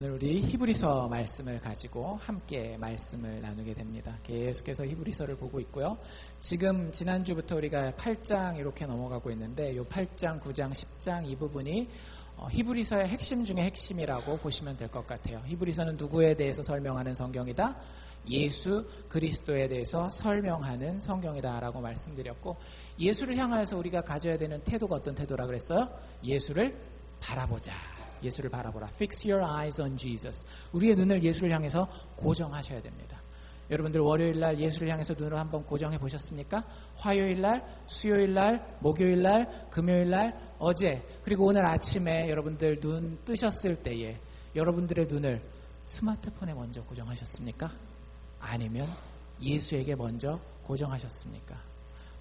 오늘 우리 히브리서 말씀을 가지고 함께 말씀을 나누게 됩니다. 계속해서 히브리서를 보고 있고요. 지금 지난주부터 우리가 8장 이렇게 넘어가고 있는데 이 8장, 9장, 10장 이 부분이 히브리서의 핵심 중에 핵심이라고 보시면 될 것 같아요. 히브리서는 누구에 대해서 설명하는 성경이다? 예수 그리스도에 대해서 설명하는 성경이다라고 말씀드렸고, 예수를 향하여서 우리가 가져야 되는 태도가 어떤 태도라 그랬어요? 예수를 바라보자. 예수를 바라보라. Fix your eyes on Jesus. 우리의 눈을 예수를 향해서 고정하셔야 됩니다. 여러분들 월요일날 예수를 향해서 눈을 한번 고정해 보셨습니까? 화요일날, 수요일날, 목요일날, 금요일날, 어제 그리고 오늘 아침에 여러분들 눈 뜨셨을 때에 여러분들의 눈을 스마트폰에 먼저 고정하셨습니까? 아니면 예수에게 먼저 고정하셨습니까?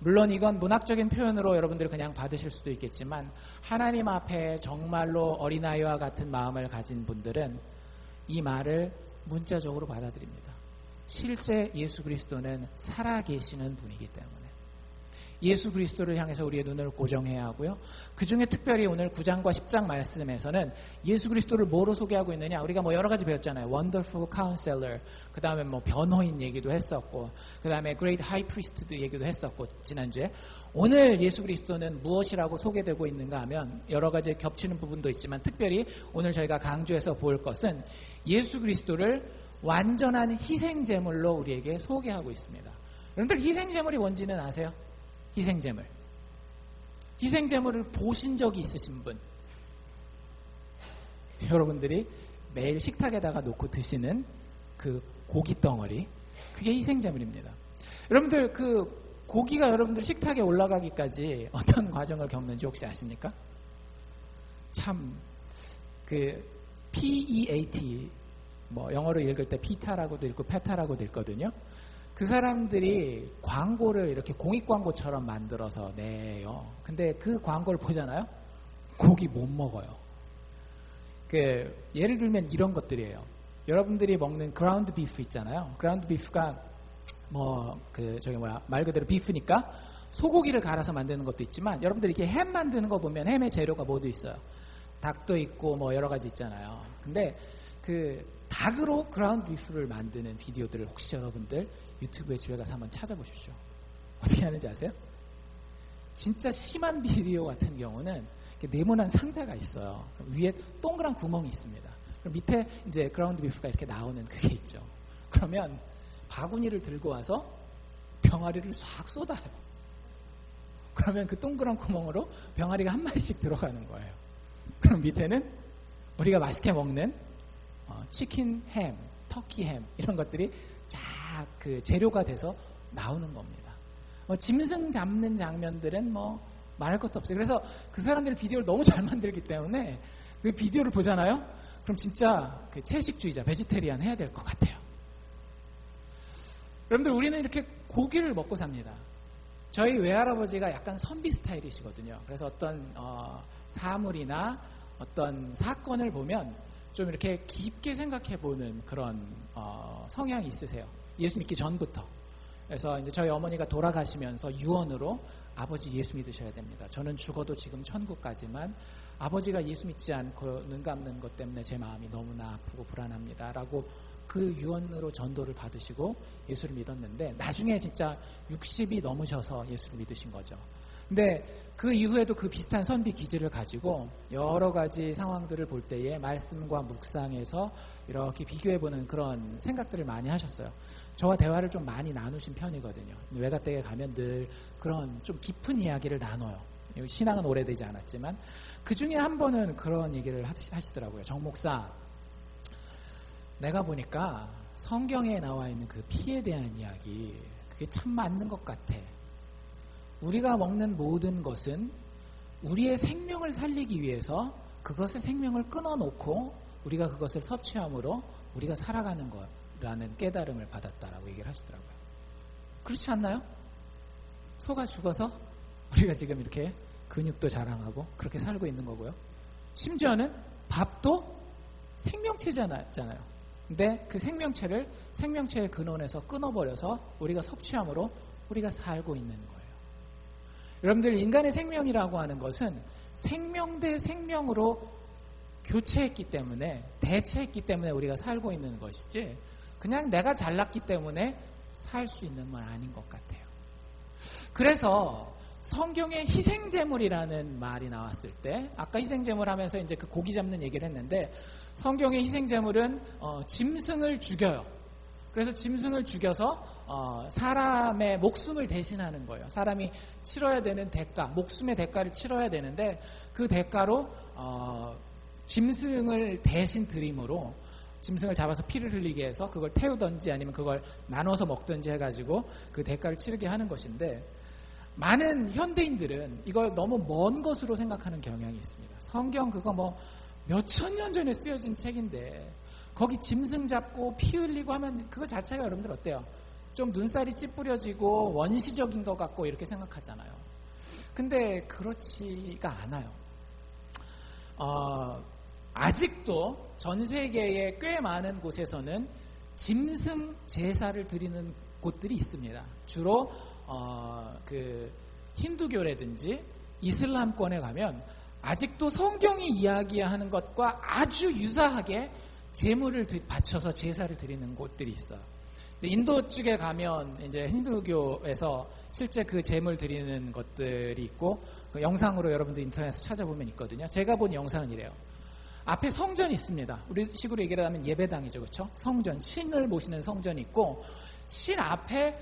물론 이건 문학적인 표현으로 여러분들이 그냥 받으실 수도 있겠지만, 하나님 앞에 정말로 어린아이와 같은 마음을 가진 분들은 이 말을 문자적으로 받아들입니다. 실제 예수 그리스도는 살아계시는 분이기 때문에 예수 그리스도를 향해서 우리의 눈을 고정해야 하고요. 그 중에 특별히 오늘 9장과 10장 말씀에서는 예수 그리스도를 뭐로 소개하고 있느냐, 우리가 뭐 여러 가지 배웠잖아요. Wonderful Counselor, 그 다음에 뭐 변호인 얘기도 했었고, 그 다음에 Great High Priest 얘기도 했었고 지난주에. 오늘 예수 그리스도는 무엇이라고 소개되고 있는가 하면 여러 가지 겹치는 부분도 있지만, 특별히 오늘 저희가 강조해서 볼 것은 예수 그리스도를 완전한 희생제물로 우리에게 소개하고 있습니다. 여러분들 희생제물이 뭔지는 아세요? 희생제물. 희생제물을 보신 적이 있으신 분? 여러분들이 매일 식탁에다가 놓고 드시는 그 고기 덩어리, 그게 희생제물입니다. 여러분들 그 고기가 여러분들 식탁에 올라가기까지 어떤 과정을 겪는지 혹시 아십니까? 참 그 PEAT, 뭐 영어로 읽을 때 피타라고도 읽고 페타라고도 읽거든요. 그 사람들이 광고를 이렇게 공익 광고처럼 만들어서 내요. 근데 그 광고를 보잖아요. 고기 못 먹어요. 그 예를 들면 이런 것들이에요. 여러분들이 먹는 그라운드 비프 있잖아요. 그라운드 비프가 뭐 그 저기 뭐야 말 그대로 비프니까 소고기를 갈아서 만드는 것도 있지만, 여러분들이 이렇게 햄 만드는 거 보면 햄의 재료가 모두 있어요. 닭도 있고 뭐 여러 가지 있잖아요. 근데 그 닭으로 그라운드 비프를 만드는 비디오들을 혹시 여러분들 유튜브에 집에 가서 한번 찾아보십시오. 어떻게 하는지 아세요? 진짜 심한 비디오 같은 경우는 네모난 상자가 있어요. 위에 동그란 구멍이 있습니다. 그럼 밑에 이제 그라운드 비프가 이렇게 나오는 그게 있죠. 그러면 바구니를 들고 와서 병아리를 싹 쏟아요. 그러면 그 동그란 구멍으로 병아리가 한 마리씩 들어가는 거예요. 그럼 밑에는 우리가 맛있게 먹는 치킨 햄, 터키 햄 이런 것들이 쫙 그 재료가 돼서 나오는 겁니다. 짐승 잡는 장면들은 뭐 말할 것도 없어요. 그래서 그 사람들이 비디오를 너무 잘 만들기 때문에 그 비디오를 보잖아요. 그럼 진짜 그 채식주의자, 베지테리안 해야 될 것 같아요. 여러분들, 우리는 이렇게 고기를 먹고 삽니다. 저희 외할아버지가 약간 선비 스타일이시거든요. 그래서 어떤 사물이나 어떤 사건을 보면 좀 이렇게 깊게 생각해보는 그런 성향이 있으세요. 예수 믿기 전부터. 그래서 이제 저희 어머니가 돌아가시면서 유언으로 아버지 예수 믿으셔야 됩니다. 저는 죽어도 지금 천국 가지만 아버지가 예수 믿지 않고 눈 감는 것 때문에 제 마음이 너무나 아프고 불안합니다. 라고 그 유언으로 전도를 받으시고 예수를 믿었는데, 나중에 진짜 60이 넘으셔서 예수를 믿으신 거죠. 근데 그 이후에도 그 비슷한 선비 기질을 가지고 여러 가지 상황들을 볼 때에 말씀과 묵상에서 이렇게 비교해보는 그런 생각들을 많이 하셨어요. 저와 대화를 좀 많이 나누신 편이거든요. 외가댁에 가면 늘 그런 좀 깊은 이야기를 나눠요. 신앙은 오래되지 않았지만 그 중에 한 번은 그런 얘기를 하시더라고요. 정 목사, 내가 보니까 성경에 나와 있는 그 피에 대한 이야기, 그게 참 맞는 것 같아. 우리가 먹는 모든 것은 우리의 생명을 살리기 위해서 그것의 생명을 끊어놓고 우리가 그것을 섭취함으로 우리가 살아가는 거라는 깨달음을 받았다라고 얘기를 하시더라고요. 그렇지 않나요? 소가 죽어서 우리가 지금 이렇게 근육도 자랑하고 그렇게 살고 있는 거고요. 심지어는 밥도 생명체잖아요. 근데 그 생명체를 생명체의 근원에서 끊어버려서 우리가 섭취함으로 우리가 살고 있는 거예요. 여러분들, 인간의 생명이라고 하는 것은 생명 대 생명으로 교체했기 때문에, 대체했기 때문에 우리가 살고 있는 것이지, 그냥 내가 잘났기 때문에 살 수 있는 건 아닌 것 같아요. 그래서 성경에 희생제물이라는 말이 나왔을 때, 아까 희생제물 하면서 이제 그 고기 잡는 얘기를 했는데, 성경의 희생제물은 짐승을 죽여요. 그래서 짐승을 죽여서 사람의 목숨을 대신하는 거예요. 사람이 치러야 되는 대가, 목숨의 대가를 치러야 되는데, 그 대가로 짐승을 대신 드림으로, 짐승을 잡아서 피를 흘리게 해서 그걸 태우든지 아니면 그걸 나눠서 먹든지 해가지고 그 대가를 치르게 하는 것인데, 많은 현대인들은 이걸 너무 먼 것으로 생각하는 경향이 있습니다. 성경 그거 뭐 몇천 년 전에 쓰여진 책인데 거기 짐승 잡고 피 흘리고 하면 그거 자체가 여러분들 어때요? 좀 눈살이 찌푸려지고 원시적인 것 같고 이렇게 생각하잖아요. 근데 그렇지가 않아요. 아직도 전 세계의 꽤 많은 곳에서는 짐승 제사를 드리는 곳들이 있습니다. 주로 그 힌두교라든지 이슬람권에 가면 아직도 성경이 이야기하는 것과 아주 유사하게 제물을 바쳐서 제사를 드리는 곳들이 있어요. 근데 인도 쪽에 가면 이제 힌두교에서 실제 그 제물 드리는 것들이 있고, 그 영상으로 여러분들 인터넷에서 찾아보면 있거든요. 제가 본 영상은 이래요. 앞에 성전이 있습니다. 우리 식으로 얘기를 하면 예배당이죠, 그렇죠? 성전, 신을 모시는 성전이 있고, 신 앞에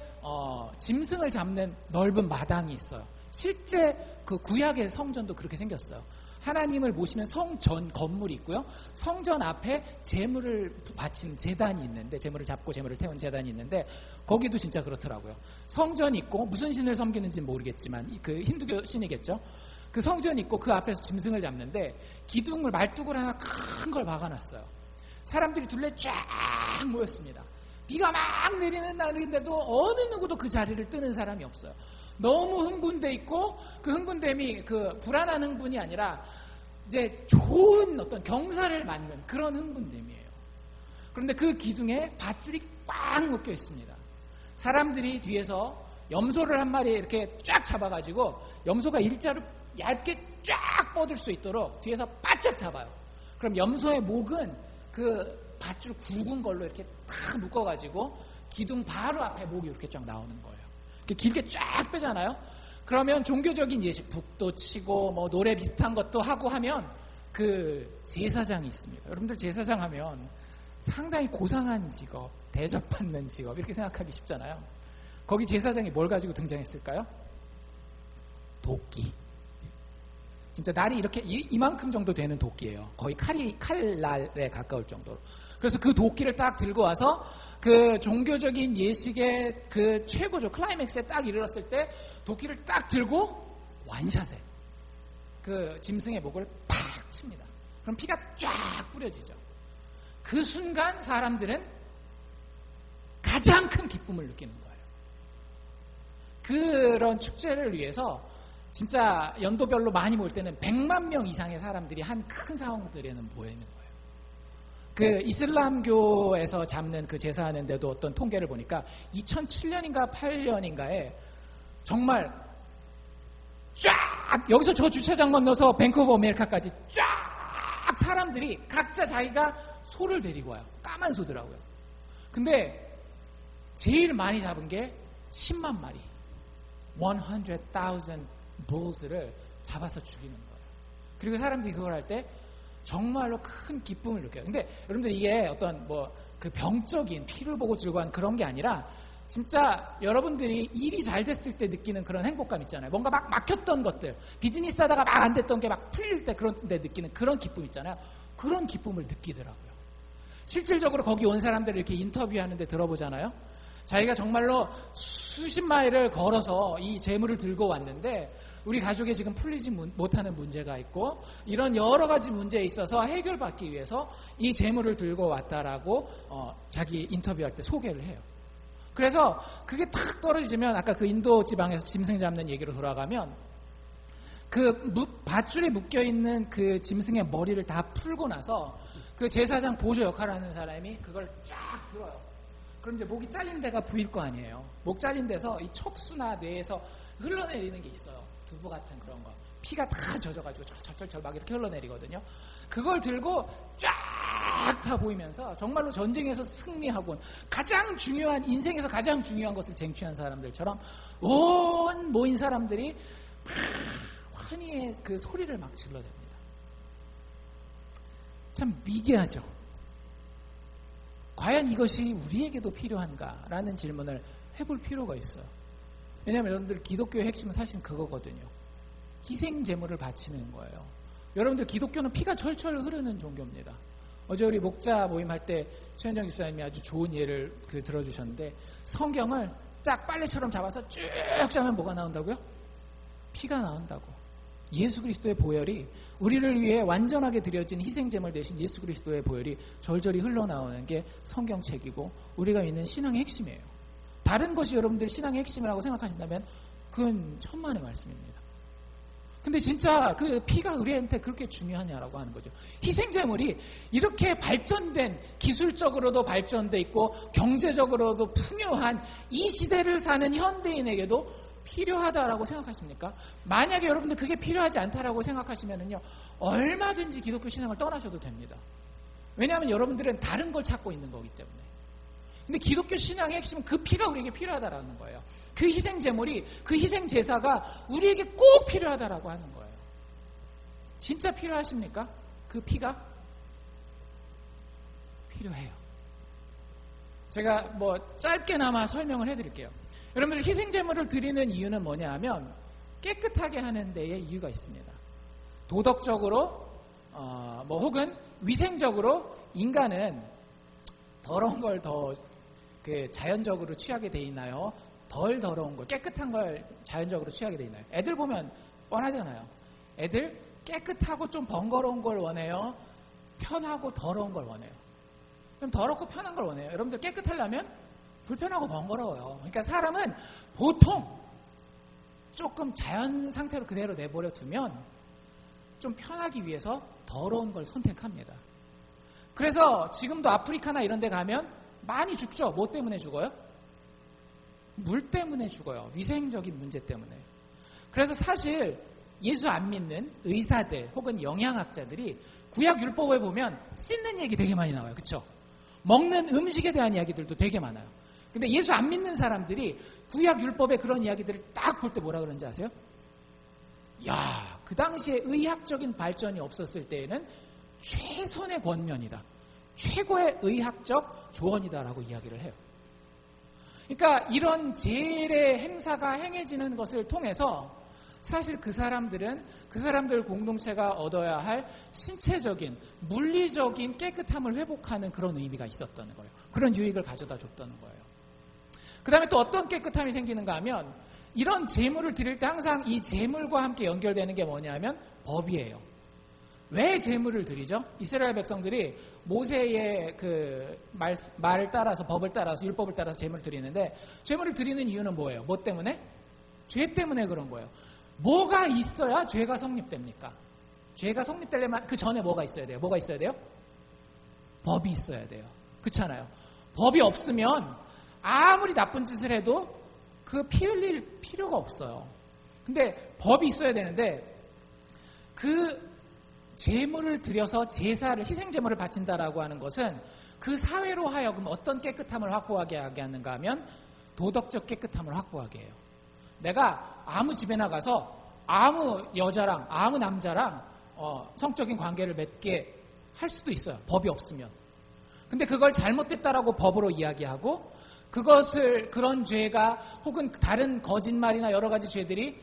짐승을 잡는 넓은 마당이 있어요. 실제 그 구약의 성전도 그렇게 생겼어요. 하나님을 모시는 성전 건물이 있고요. 성전 앞에 제물을 바친 제단이 있는데, 제물을 잡고 제물을 태운 제단이 있는데, 거기도 진짜 그렇더라고요. 성전이 있고, 무슨 신을 섬기는지는 모르겠지만 그 힌두교 신이겠죠. 그 성전이 있고 그 앞에서 짐승을 잡는데 기둥을, 말뚝을 하나 큰 걸 박아놨어요. 사람들이 둘레 쫙 모였습니다. 비가 막 내리는 날인데도 어느 누구도 그 자리를 뜨는 사람이 없어요. 너무 흥분돼 있고, 그 흥분됨이 그 불안한 흥분이 아니라 이제 좋은 어떤 경사를 맞는 그런 흥분됨이에요. 그런데 그 기둥에 밧줄이 꽉 묶여 있습니다. 사람들이 뒤에서 염소를 한 마리 이렇게 쫙 잡아가지고 염소가 일자로 얇게 쫙 뻗을 수 있도록 뒤에서 바짝 잡아요. 그럼 염소의 목은 그 밧줄 굵은 걸로 이렇게 탁 묶어가지고 기둥 바로 앞에 목이 이렇게 쫙 나오는 거예요. 이렇게 길게 쫙 빼잖아요. 그러면 종교적인 예식, 북도 치고 뭐 노래 비슷한 것도 하고 하면 그 제사장이 있습니다. 여러분들 제사장 하면 상당히 고상한 직업, 대접받는 직업 이렇게 생각하기 쉽잖아요. 거기 제사장이 뭘 가지고 등장했을까요? 도끼. 진짜 날이 이렇게 이만큼 정도 되는 도끼예요. 거의 칼날에 가까울 정도로. 그래서 그 도끼를 딱 들고 와서 그 종교적인 예식의 그 최고죠. 클라이맥스에 딱 이르렀을 때 도끼를 딱 들고 완샷에 그 짐승의 목을 팍 칩니다. 그럼 피가 쫙 뿌려지죠. 그 순간 사람들은 가장 큰 기쁨을 느끼는 거예요. 그런 축제를 위해서 진짜 연도별로 많이 모일 때는 100만 명 이상의 사람들이 한 큰 사원들에는 모여 있는 거예요. 그 이슬람교에서 잡는 그 제사하는데도 어떤 통계를 보니까 2007년인가 8년인가에 정말 쫙 여기서 저 주차장 건너서 뱅크 오브 아메리카까지 쫙 사람들이 각자 자기가 소를 데리고 와요. 까만 소더라고요. 근데 제일 많이 잡은 게 10만 마리 100,000 bulls를 잡아서 죽이는 거예요. 그리고 사람들이 그걸 할 때 정말로 큰 기쁨을 느껴요. 근데 여러분들 이게 어떤 뭐 그 병적인 피를 보고 즐거워하는 그런 게 아니라 진짜 여러분들이 일이 잘 됐을 때 느끼는 그런 행복감 있잖아요. 뭔가 막 막혔던 것들, 비즈니스 하다가 막 안 됐던 게 막 풀릴 때 그런 데 느끼는 그런 기쁨 있잖아요. 그런 기쁨을 느끼더라고요. 실질적으로 거기 온 사람들을 이렇게 인터뷰하는데 들어보잖아요. 자기가 정말로 수십 마일을 걸어서 이 재물을 들고 왔는데 우리 가족에 지금 풀리지 못하는 문제가 있고 이런 여러 가지 문제에 있어서 해결받기 위해서 이 재물을 들고 왔다라고 자기 인터뷰할 때 소개를 해요. 그래서 그게 탁 떨어지면 아까 그 인도 지방에서 짐승 잡는 얘기로 돌아가면 그 밧줄에 묶여있는 그 짐승의 머리를 다 풀고 나서 그 제사장 보조 역할을 하는 사람이 그걸 쫙 들어요. 그럼 이제 목이 잘린 데가 보일 거 아니에요. 목 잘린 데서 이 척수나 뇌에서 흘러내리는 게 있어요. 두부 같은 그런 거. 피가 다 젖어가지고 절절절 막 이렇게 흘러내리거든요. 그걸 들고 쫙 다 보이면서 정말로 전쟁에서 승리하고 가장 중요한, 인생에서 가장 중요한 것을 쟁취한 사람들처럼 온 모인 사람들이 막 환희의 그 소리를 막 질러댑니다. 참 미개하죠. 과연 이것이 우리에게도 필요한가라는 질문을 해볼 필요가 있어요. 왜냐하면 여러분들 기독교의 핵심은 사실 그거거든요. 희생 제물을 바치는 거예요. 여러분들 기독교는 피가 철철 흐르는 종교입니다. 어제 우리 목자 모임할 때 최현정 집사님이 아주 좋은 예를 들어주셨는데, 성경을 딱 빨래처럼 잡아서 쭉 짜면 뭐가 나온다고요? 피가 나온다고. 예수 그리스도의 보혈이, 우리를 위해 완전하게 드려진 희생제물 대신 예수 그리스도의 보혈이 절절히 흘러나오는 게 성경책이고 우리가 믿는 신앙의 핵심이에요. 다른 것이 여러분들 신앙의 핵심이라고 생각하신다면 그건 천만의 말씀입니다. 근데 진짜 그 피가 우리한테 그렇게 중요하냐라고 하는 거죠. 희생제물이 이렇게 발전된, 기술적으로도 발전돼 있고 경제적으로도 풍요한 이 시대를 사는 현대인에게도 필요하다라고 생각하십니까? 만약에 여러분들 그게 필요하지 않다라고 생각하시면은요, 얼마든지 기독교 신앙을 떠나셔도 됩니다. 왜냐하면 여러분들은 다른 걸 찾고 있는 거기 때문에. 근데 기독교 신앙의 핵심은 그 피가 우리에게 필요하다라는 거예요. 그 희생제물이, 그 희생제사가 우리에게 꼭 필요하다라고 하는 거예요. 진짜 필요하십니까? 그 피가? 필요해요. 제가 뭐 짧게나마 설명을 해드릴게요. 여러분들 희생제물을 드리는 이유는 뭐냐 하면 깨끗하게 하는 데에 이유가 있습니다. 도덕적으로 뭐 혹은 위생적으로 인간은 더러운 걸 더 자연적으로 취하게 돼 있나요? 덜 더러운 걸, 깨끗한 걸 자연적으로 취하게 돼 있나요? 애들 보면 뻔하잖아요. 애들 깨끗하고 좀 번거로운 걸 원해요? 편하고 더러운 걸 원해요? 좀 더럽고 편한 걸 원해요? 여러분들 깨끗하려면 불편하고 번거로워요. 그러니까 사람은 보통 조금 자연 상태로 그대로 내버려 두면 좀 편하기 위해서 더러운 걸 선택합니다. 그래서 지금도 아프리카나 이런 데 가면 많이 죽죠. 뭐 때문에 죽어요? 물 때문에 죽어요. 위생적인 문제 때문에. 그래서 사실 예수 안 믿는 의사들 혹은 영양학자들이 구약 율법에 보면 씻는 얘기 되게 많이 나와요. 그렇죠? 먹는 음식에 대한 이야기들도 되게 많아요. 근데 예수 안 믿는 사람들이 구약 율법의 그런 이야기들을 딱 볼 때 뭐라 그러는지 아세요? 야, 그 당시에 의학적인 발전이 없었을 때에는 최선의 권면이다. 최고의 의학적 조언이다라고 이야기를 해요. 그러니까 이런 제일의 행사가 행해지는 것을 통해서 사실 그 사람들 공동체가 얻어야 할 신체적인, 물리적인 깨끗함을 회복하는 그런 의미가 있었다는 거예요. 그런 유익을 가져다 줬다는 거예요. 그 다음에 또 어떤 깨끗함이 생기는가 하면 이런 제물을 드릴 때 항상 이 제물과 함께 연결되는 게 뭐냐면 법이에요. 왜 제물을 드리죠? 이스라엘 백성들이 모세의 그 말을 따라서, 법을 따라서, 율법을 따라서 제물을 드리는데, 제물을 드리는 이유는 뭐예요? 뭐 때문에? 죄 때문에 그런 거예요. 뭐가 있어야 죄가 성립됩니까? 죄가 성립되려면 그 전에 뭐가 있어야 돼요? 뭐가 있어야 돼요? 법이 있어야 돼요. 그렇잖아요. 법이 없으면 아무리 나쁜 짓을 해도 그 피 흘릴 필요가 없어요. 근데 법이 있어야 되는데, 그 제물을 들여서 제사를, 희생제물을 바친다라고 하는 것은 그 사회로 하여금 어떤 깨끗함을 확보하게 하는가 하면 도덕적 깨끗함을 확보하게 해요. 내가 아무 집에 나가서 아무 여자랑 아무 남자랑 성적인 관계를 맺게 할 수도 있어요. 법이 없으면. 근데 그걸 잘못됐다라고 법으로 이야기하고 그런 죄가 혹은 다른 거짓말이나 여러 가지 죄들이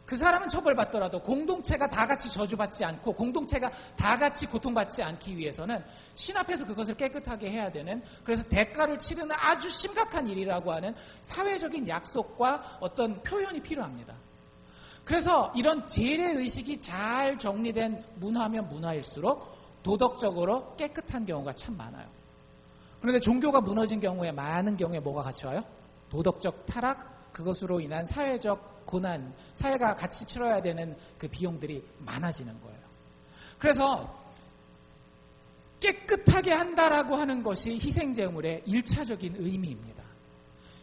그 사람은 처벌받더라도 공동체가 다 같이 저주받지 않고 공동체가 다 같이 고통받지 않기 위해서는 신 앞에서 그것을 깨끗하게 해야 되는, 그래서 대가를 치르는 아주 심각한 일이라고 하는 사회적인 약속과 어떤 표현이 필요합니다. 그래서 이런 재래의식이 잘 정리된 문화면 문화일수록 도덕적으로 깨끗한 경우가 참 많아요. 그런데 종교가 무너진 경우에 많은 경우에 뭐가 같이 와요? 도덕적 타락, 그것으로 인한 사회적 고난, 사회가 같이 치러야 되는 그 비용들이 많아지는 거예요. 그래서 깨끗하게 한다라고 하는 것이 희생제물의 1차적인 의미입니다.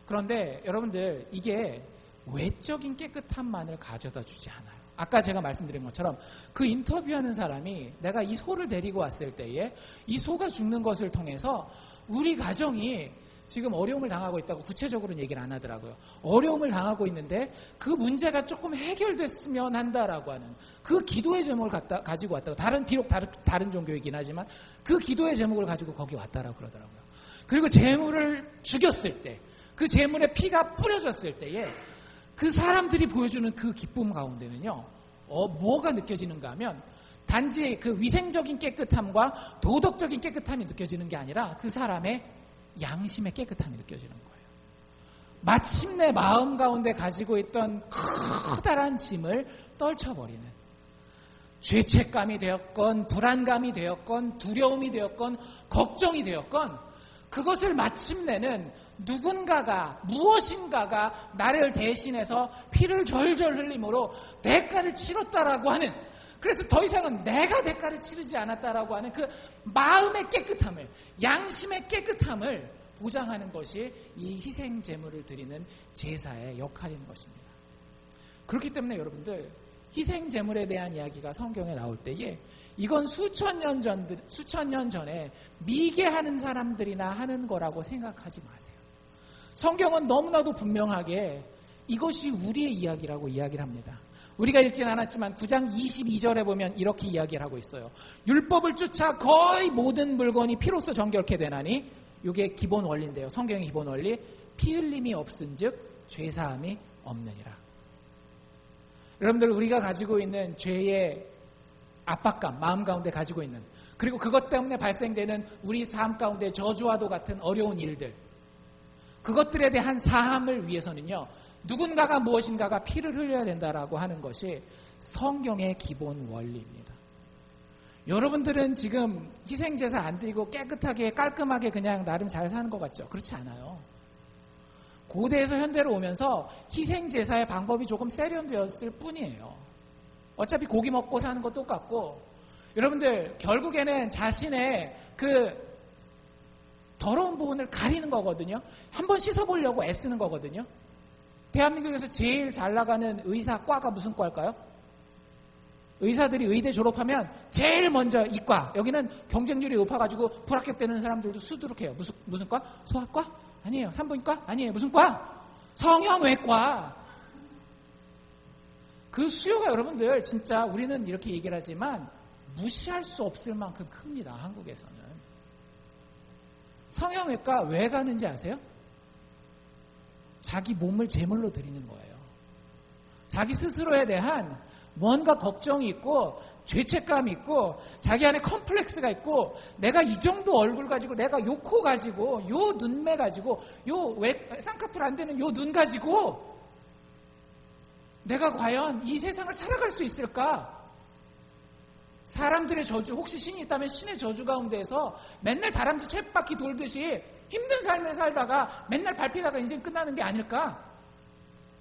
그런데 여러분들 이게 외적인 깨끗함만을 가져다 주지 않아요. 아까 제가 말씀드린 것처럼 그 인터뷰하는 사람이 내가 이 소를 데리고 왔을 때에 이 소가 죽는 것을 통해서 우리 가정이 지금 어려움을 당하고 있다고 구체적으로는 얘기를 안 하더라고요. 어려움을 당하고 있는데 그 문제가 조금 해결됐으면 한다라고 하는 그 기도의 제목을 가지고 왔다고. 비록 다른 종교이긴 하지만 그 기도의 제목을 가지고 거기 왔다라고 그러더라고요. 그리고 재물을 죽였을 때, 그 재물에 피가 뿌려졌을 때에 그 사람들이 보여주는 그 기쁨 가운데는요, 뭐가 느껴지는가 하면 단지 그 위생적인 깨끗함과 도덕적인 깨끗함이 느껴지는 게 아니라 그 사람의 양심의 깨끗함이 느껴지는 거예요. 마침내 마음 가운데 가지고 있던 커다란 짐을 떨쳐버리는, 죄책감이 되었건 불안감이 되었건 두려움이 되었건 걱정이 되었건 그것을 마침내는 누군가가 무엇인가가 나를 대신해서 피를 절절 흘림으로 대가를 치렀다라고 하는, 그래서 더 이상은 내가 대가를 치르지 않았다라고 하는 그 마음의 깨끗함을, 양심의 깨끗함을 보장하는 것이 이 희생 제물을 드리는 제사의 역할인 것입니다. 그렇기 때문에 여러분들, 희생 제물에 대한 이야기가 성경에 나올 때에 이건 수천 년 전에 미개하는 사람들이나 하는 거라고 생각하지 마세요. 성경은 너무나도 분명하게 이것이 우리의 이야기라고 이야기를 합니다. 우리가 읽진 않았지만 9장 22절에 보면 이렇게 이야기를 하고 있어요. 율법을 쫓아 거의 모든 물건이 피로써 정결케 되나니, 이게 기본 원리인데요. 성경의 기본 원리, 피 흘림이 없은즉 죄사함이 없느니라. 여러분들, 우리가 가지고 있는 죄의 압박감, 마음 가운데 가지고 있는, 그리고 그것 때문에 발생되는 우리 삶 가운데 저주와도 같은 어려운 일들, 그것들에 대한 사함을 위해서는요, 누군가가 무엇인가가 피를 흘려야 된다라고 하는 것이 성경의 기본 원리입니다. 여러분들은 지금 희생제사 안 드리고 깨끗하게 깔끔하게 그냥 나름 잘 사는 것 같죠? 그렇지 않아요. 고대에서 현대로 오면서 희생제사의 방법이 조금 세련되었을 뿐이에요. 어차피 고기 먹고 사는 거 똑같고, 여러분들 결국에는 자신의 그 더러운 부분을 가리는 거거든요. 한번 씻어보려고 애쓰는 거거든요. 대한민국에서 제일 잘 나가는 의사과가 무슨 과일까요? 의사들이 의대 졸업하면 제일 먼저 이과, 여기는 경쟁률이 높아가지고 불합격되는 사람들도 수두룩해요. 무슨 과? 소아과? 아니에요. 산부인과? 아니에요. 무슨 과? 성형외과. 그 수요가 여러분들 진짜 우리는 이렇게 얘기를 하지만 무시할 수 없을 만큼 큽니다. 한국에서는. 성형외과 왜 가는지 아세요? 자기 몸을 제물로 드리는 거예요. 자기 스스로에 대한 뭔가 걱정이 있고 죄책감이 있고 자기 안에 컴플렉스가 있고, 내가 이 정도 얼굴 가지고, 내가 요 코 가지고, 요 눈매 가지고, 요 쌍꺼풀 안 되는 요 눈 가지고 내가 과연 이 세상을 살아갈 수 있을까? 사람들의 저주, 혹시 신이 있다면 신의 저주 가운데에서 맨날 다람쥐 쳇바퀴 돌듯이 힘든 삶을 살다가 맨날 밟히다가 인생 끝나는 게 아닐까?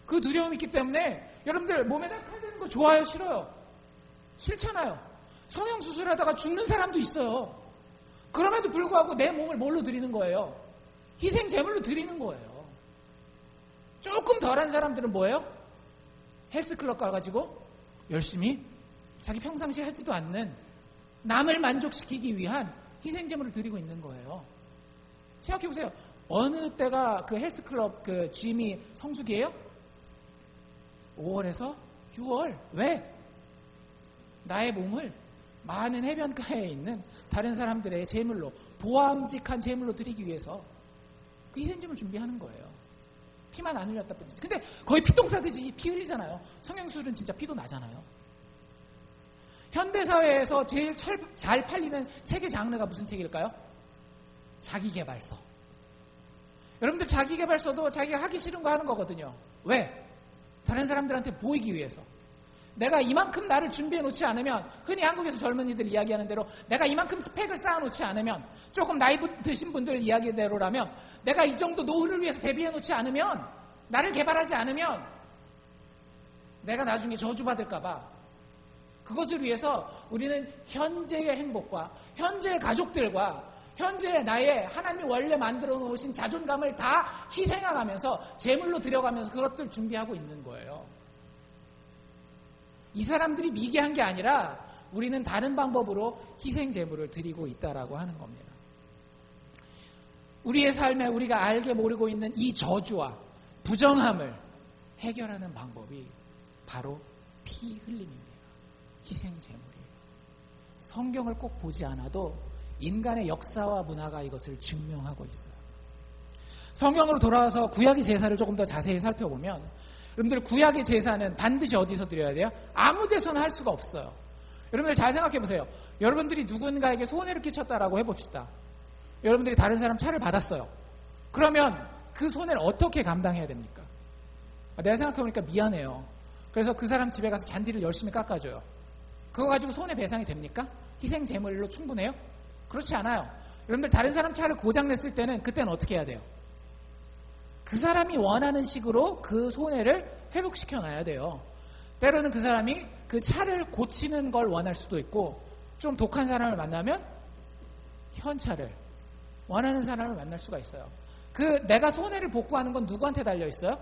그 두려움이 있기 때문에 여러분들 몸에다 칼 대는 거 좋아요? 싫어요? 싫잖아요. 성형수술하다가 죽는 사람도 있어요. 그럼에도 불구하고 내 몸을 뭘로 드리는 거예요? 희생 제물로 드리는 거예요. 조금 덜한 사람들은 뭐예요? 헬스클럽 가가지고 열심히 자기 평상시에 하지도 않는 남을 만족시키기 위한 희생제물을 드리고 있는 거예요. 생각해보세요. 어느 때가 그 헬스클럽 그 짐이 성수기예요? 5월에서 6월. 왜? 나의 몸을 많은 해변가에 있는 다른 사람들의 제물로, 보암직한 제물로 드리기 위해서 그 희생제물 준비하는 거예요. 피만 안 흘렸다 뿐이지. 근데 거의 피똥 싸듯이 피 흘리잖아요. 성형수술은 진짜 피도 나잖아요. 현대사회에서 제일 잘 팔리는 책의 장르가 무슨 책일까요? 자기계발서. 여러분들 자기계발서도 자기가 하기 싫은 거 하는 거거든요. 왜? 다른 사람들한테 보이기 위해서. 내가 이만큼 나를 준비해 놓지 않으면, 흔히 한국에서 젊은이들 이야기하는 대로 내가 이만큼 스펙을 쌓아 놓지 않으면, 조금 나이 드신 분들 이야기대로라면 내가 이 정도 노후를 위해서 대비해 놓지 않으면, 나를 개발하지 않으면 내가 나중에 저주받을까 봐, 그것을 위해서 우리는 현재의 행복과 현재의 가족들과 현재의 나의 하나님이 원래 만들어 놓으신 자존감을 다 희생하면서 제물로 들여가면서 그것들 준비하고 있는 거예요. 이 사람들이 미개한 게 아니라 우리는 다른 방법으로 희생 제물을 드리고 있다라고 하는 겁니다. 우리의 삶에 우리가 알게 모르고 있는 이 저주와 부정함을 해결하는 방법이 바로 피 흘림입니다. 희생 제물이에요. 성경을 꼭 보지 않아도 인간의 역사와 문화가 이것을 증명하고 있어요. 성경으로 돌아와서 구약의 제사를 조금 더 자세히 살펴보면 여러분들 구약의 제사는 반드시 어디서 드려야 돼요? 아무 데서나 할 수가 없어요. 여러분들 잘 생각해 보세요. 여러분들이 누군가에게 손해를 끼쳤다라고 해봅시다. 여러분들이 다른 사람 차를 받았어요. 그러면 그 손해를 어떻게 감당해야 됩니까? 내가 생각해보니까 미안해요. 그래서 그 사람 집에 가서 잔디를 열심히 깎아줘요. 그거 가지고 손해배상이 됩니까? 희생 제물로 충분해요? 그렇지 않아요. 여러분들 다른 사람 차를 고장냈을 때는 그때는 어떻게 해야 돼요? 그 사람이 원하는 식으로 그 손해를 회복시켜놔야 돼요. 때로는 그 사람이 그 차를 고치는 걸 원할 수도 있고 좀 독한 사람을 만나면 현차를 원하는 사람을 만날 수가 있어요. 내가 손해를 복구하는 건 누구한테 달려있어요?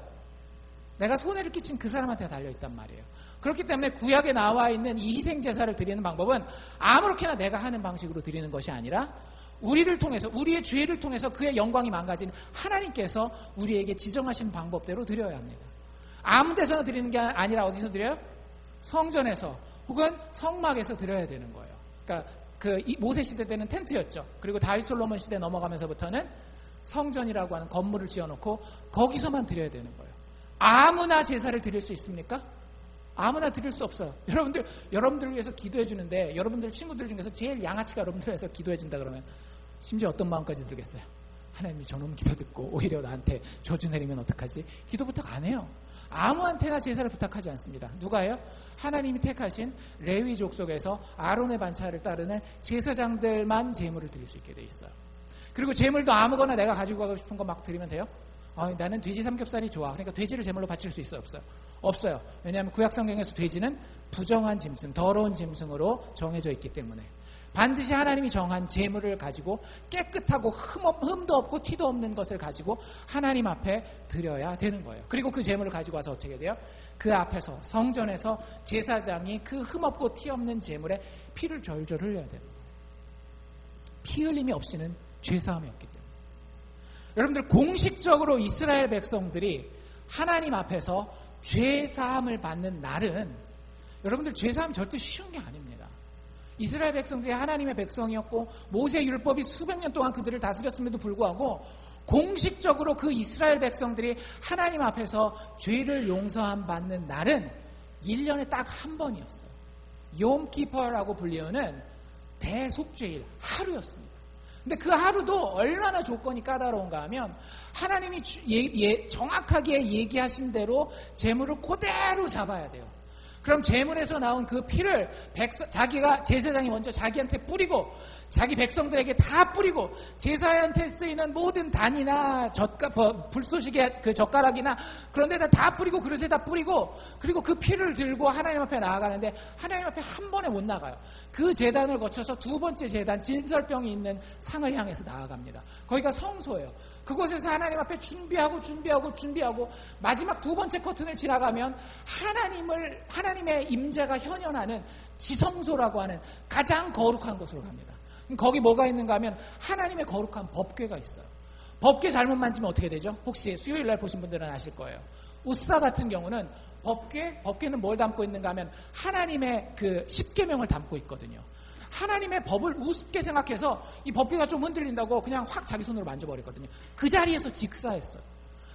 내가 손해를 끼친 그 사람한테 달려있단 말이에요. 그렇기 때문에 구약에 나와 있는 이 희생제사를 드리는 방법은 아무렇게나 내가 하는 방식으로 드리는 것이 아니라 우리를 통해서, 우리의 죄를 통해서 그의 영광이 망가진 하나님께서 우리에게 지정하신 방법대로 드려야 합니다. 아무 데서나 드리는 게 아니라 어디서 드려요? 성전에서 혹은 성막에서 드려야 되는 거예요. 그러니까 모세 시대 때는 텐트였죠. 그리고 다윗 솔로몬 시대 넘어가면서부터는 성전이라고 하는 건물을 지어놓고 거기서만 드려야 되는 거예요. 아무나 제사를 드릴 수 있습니까? 아무나 드릴 수 없어요. 여러분들을 위해서 기도해 주는데 여러분들 친구들 중에서 제일 양아치가 여러분들을 위해서 기도해 준다 그러면 심지어 어떤 마음까지 들겠어요? 하나님이 저놈 기도 듣고 오히려 나한테 저주 내리면 어떡하지? 기도 부탁 안 해요. 아무한테나 제사를 부탁하지 않습니다. 누가 해요? 하나님이 택하신 레위족 속에서 아론의 반차를 따르는 제사장들만 제물을 드릴 수 있게 돼 있어요. 그리고 제물도 아무거나 내가 가지고 가고 싶은 거 막 드리면 돼요? 나는 돼지 삼겹살이 좋아. 그러니까 돼지를 제물로 바칠 수 있어요? 없어요? 없어요. 왜냐하면 구약 성경에서 돼지는 부정한 짐승, 더러운 짐승으로 정해져 있기 때문에 반드시 하나님이 정한 제물을 가지고 깨끗하고 흠도 없고 티도 없는 것을 가지고 하나님 앞에 드려야 되는 거예요. 그리고 그 제물을 가지고 와서 어떻게 돼요? 그 앞에서 성전에서 제사장이 그 흠없고 티 없는 제물에 피를 절절 흘려야 되는 거예요. 피 흘림이 없이는 죄사함이 없기 때문에. 여러분들 공식적으로 이스라엘 백성들이 하나님 앞에서 죄사함을 받는 날은 여러분들 죄사함 절대 쉬운 게 아닙니다. 이스라엘 백성들이 하나님의 백성이었고 모세 율법이 수백 년 동안 그들을 다스렸음에도 불구하고 공식적으로 그 이스라엘 백성들이 하나님 앞에서 죄를 용서함 받는 날은 1년에 딱 한 번이었어요. 욤키퍼라고 불리우는 대속죄일 하루였습니다. 근데 그 하루도 얼마나 조건이 까다로운가 하면 하나님이 정확하게 얘기하신 대로 제물을 그대로 잡아야 돼요. 그럼 제물에서 나온 그 피를 자기가 제사장이 먼저 자기한테 뿌리고 자기 백성들에게 다 뿌리고 제사한테 쓰이는 모든 단이나 불쏘시개 그 젓가락이나 그런 데다 다 뿌리고 그릇에다 뿌리고 그리고 그 피를 들고 하나님 앞에 나아가는데 하나님 앞에 한 번에 못 나가요. 그 제단을 거쳐서 두 번째 제단 진설병이 있는 상을 향해서 나아갑니다. 거기가 성소예요. 그곳에서 하나님 앞에 준비하고 마지막 두 번째 커튼을 지나가면 하나님의 임재가 현현하는 지성소라고 하는 가장 거룩한 곳으로 갑니다. 거기 뭐가 있는가 하면 하나님의 거룩한 법궤가 있어요. 법궤 잘못 만지면 어떻게 되죠? 혹시 수요일 날 보신 분들은 아실 거예요. 우사 같은 경우는 법궤는 뭘 담고 있는가 하면 하나님의 그 십계명을 담고 있거든요. 하나님의 법을 우습게 생각해서 이 법궤가 좀 흔들린다고 그냥 확 자기 손으로 만져버리거든요. 그 자리에서 직사했어요.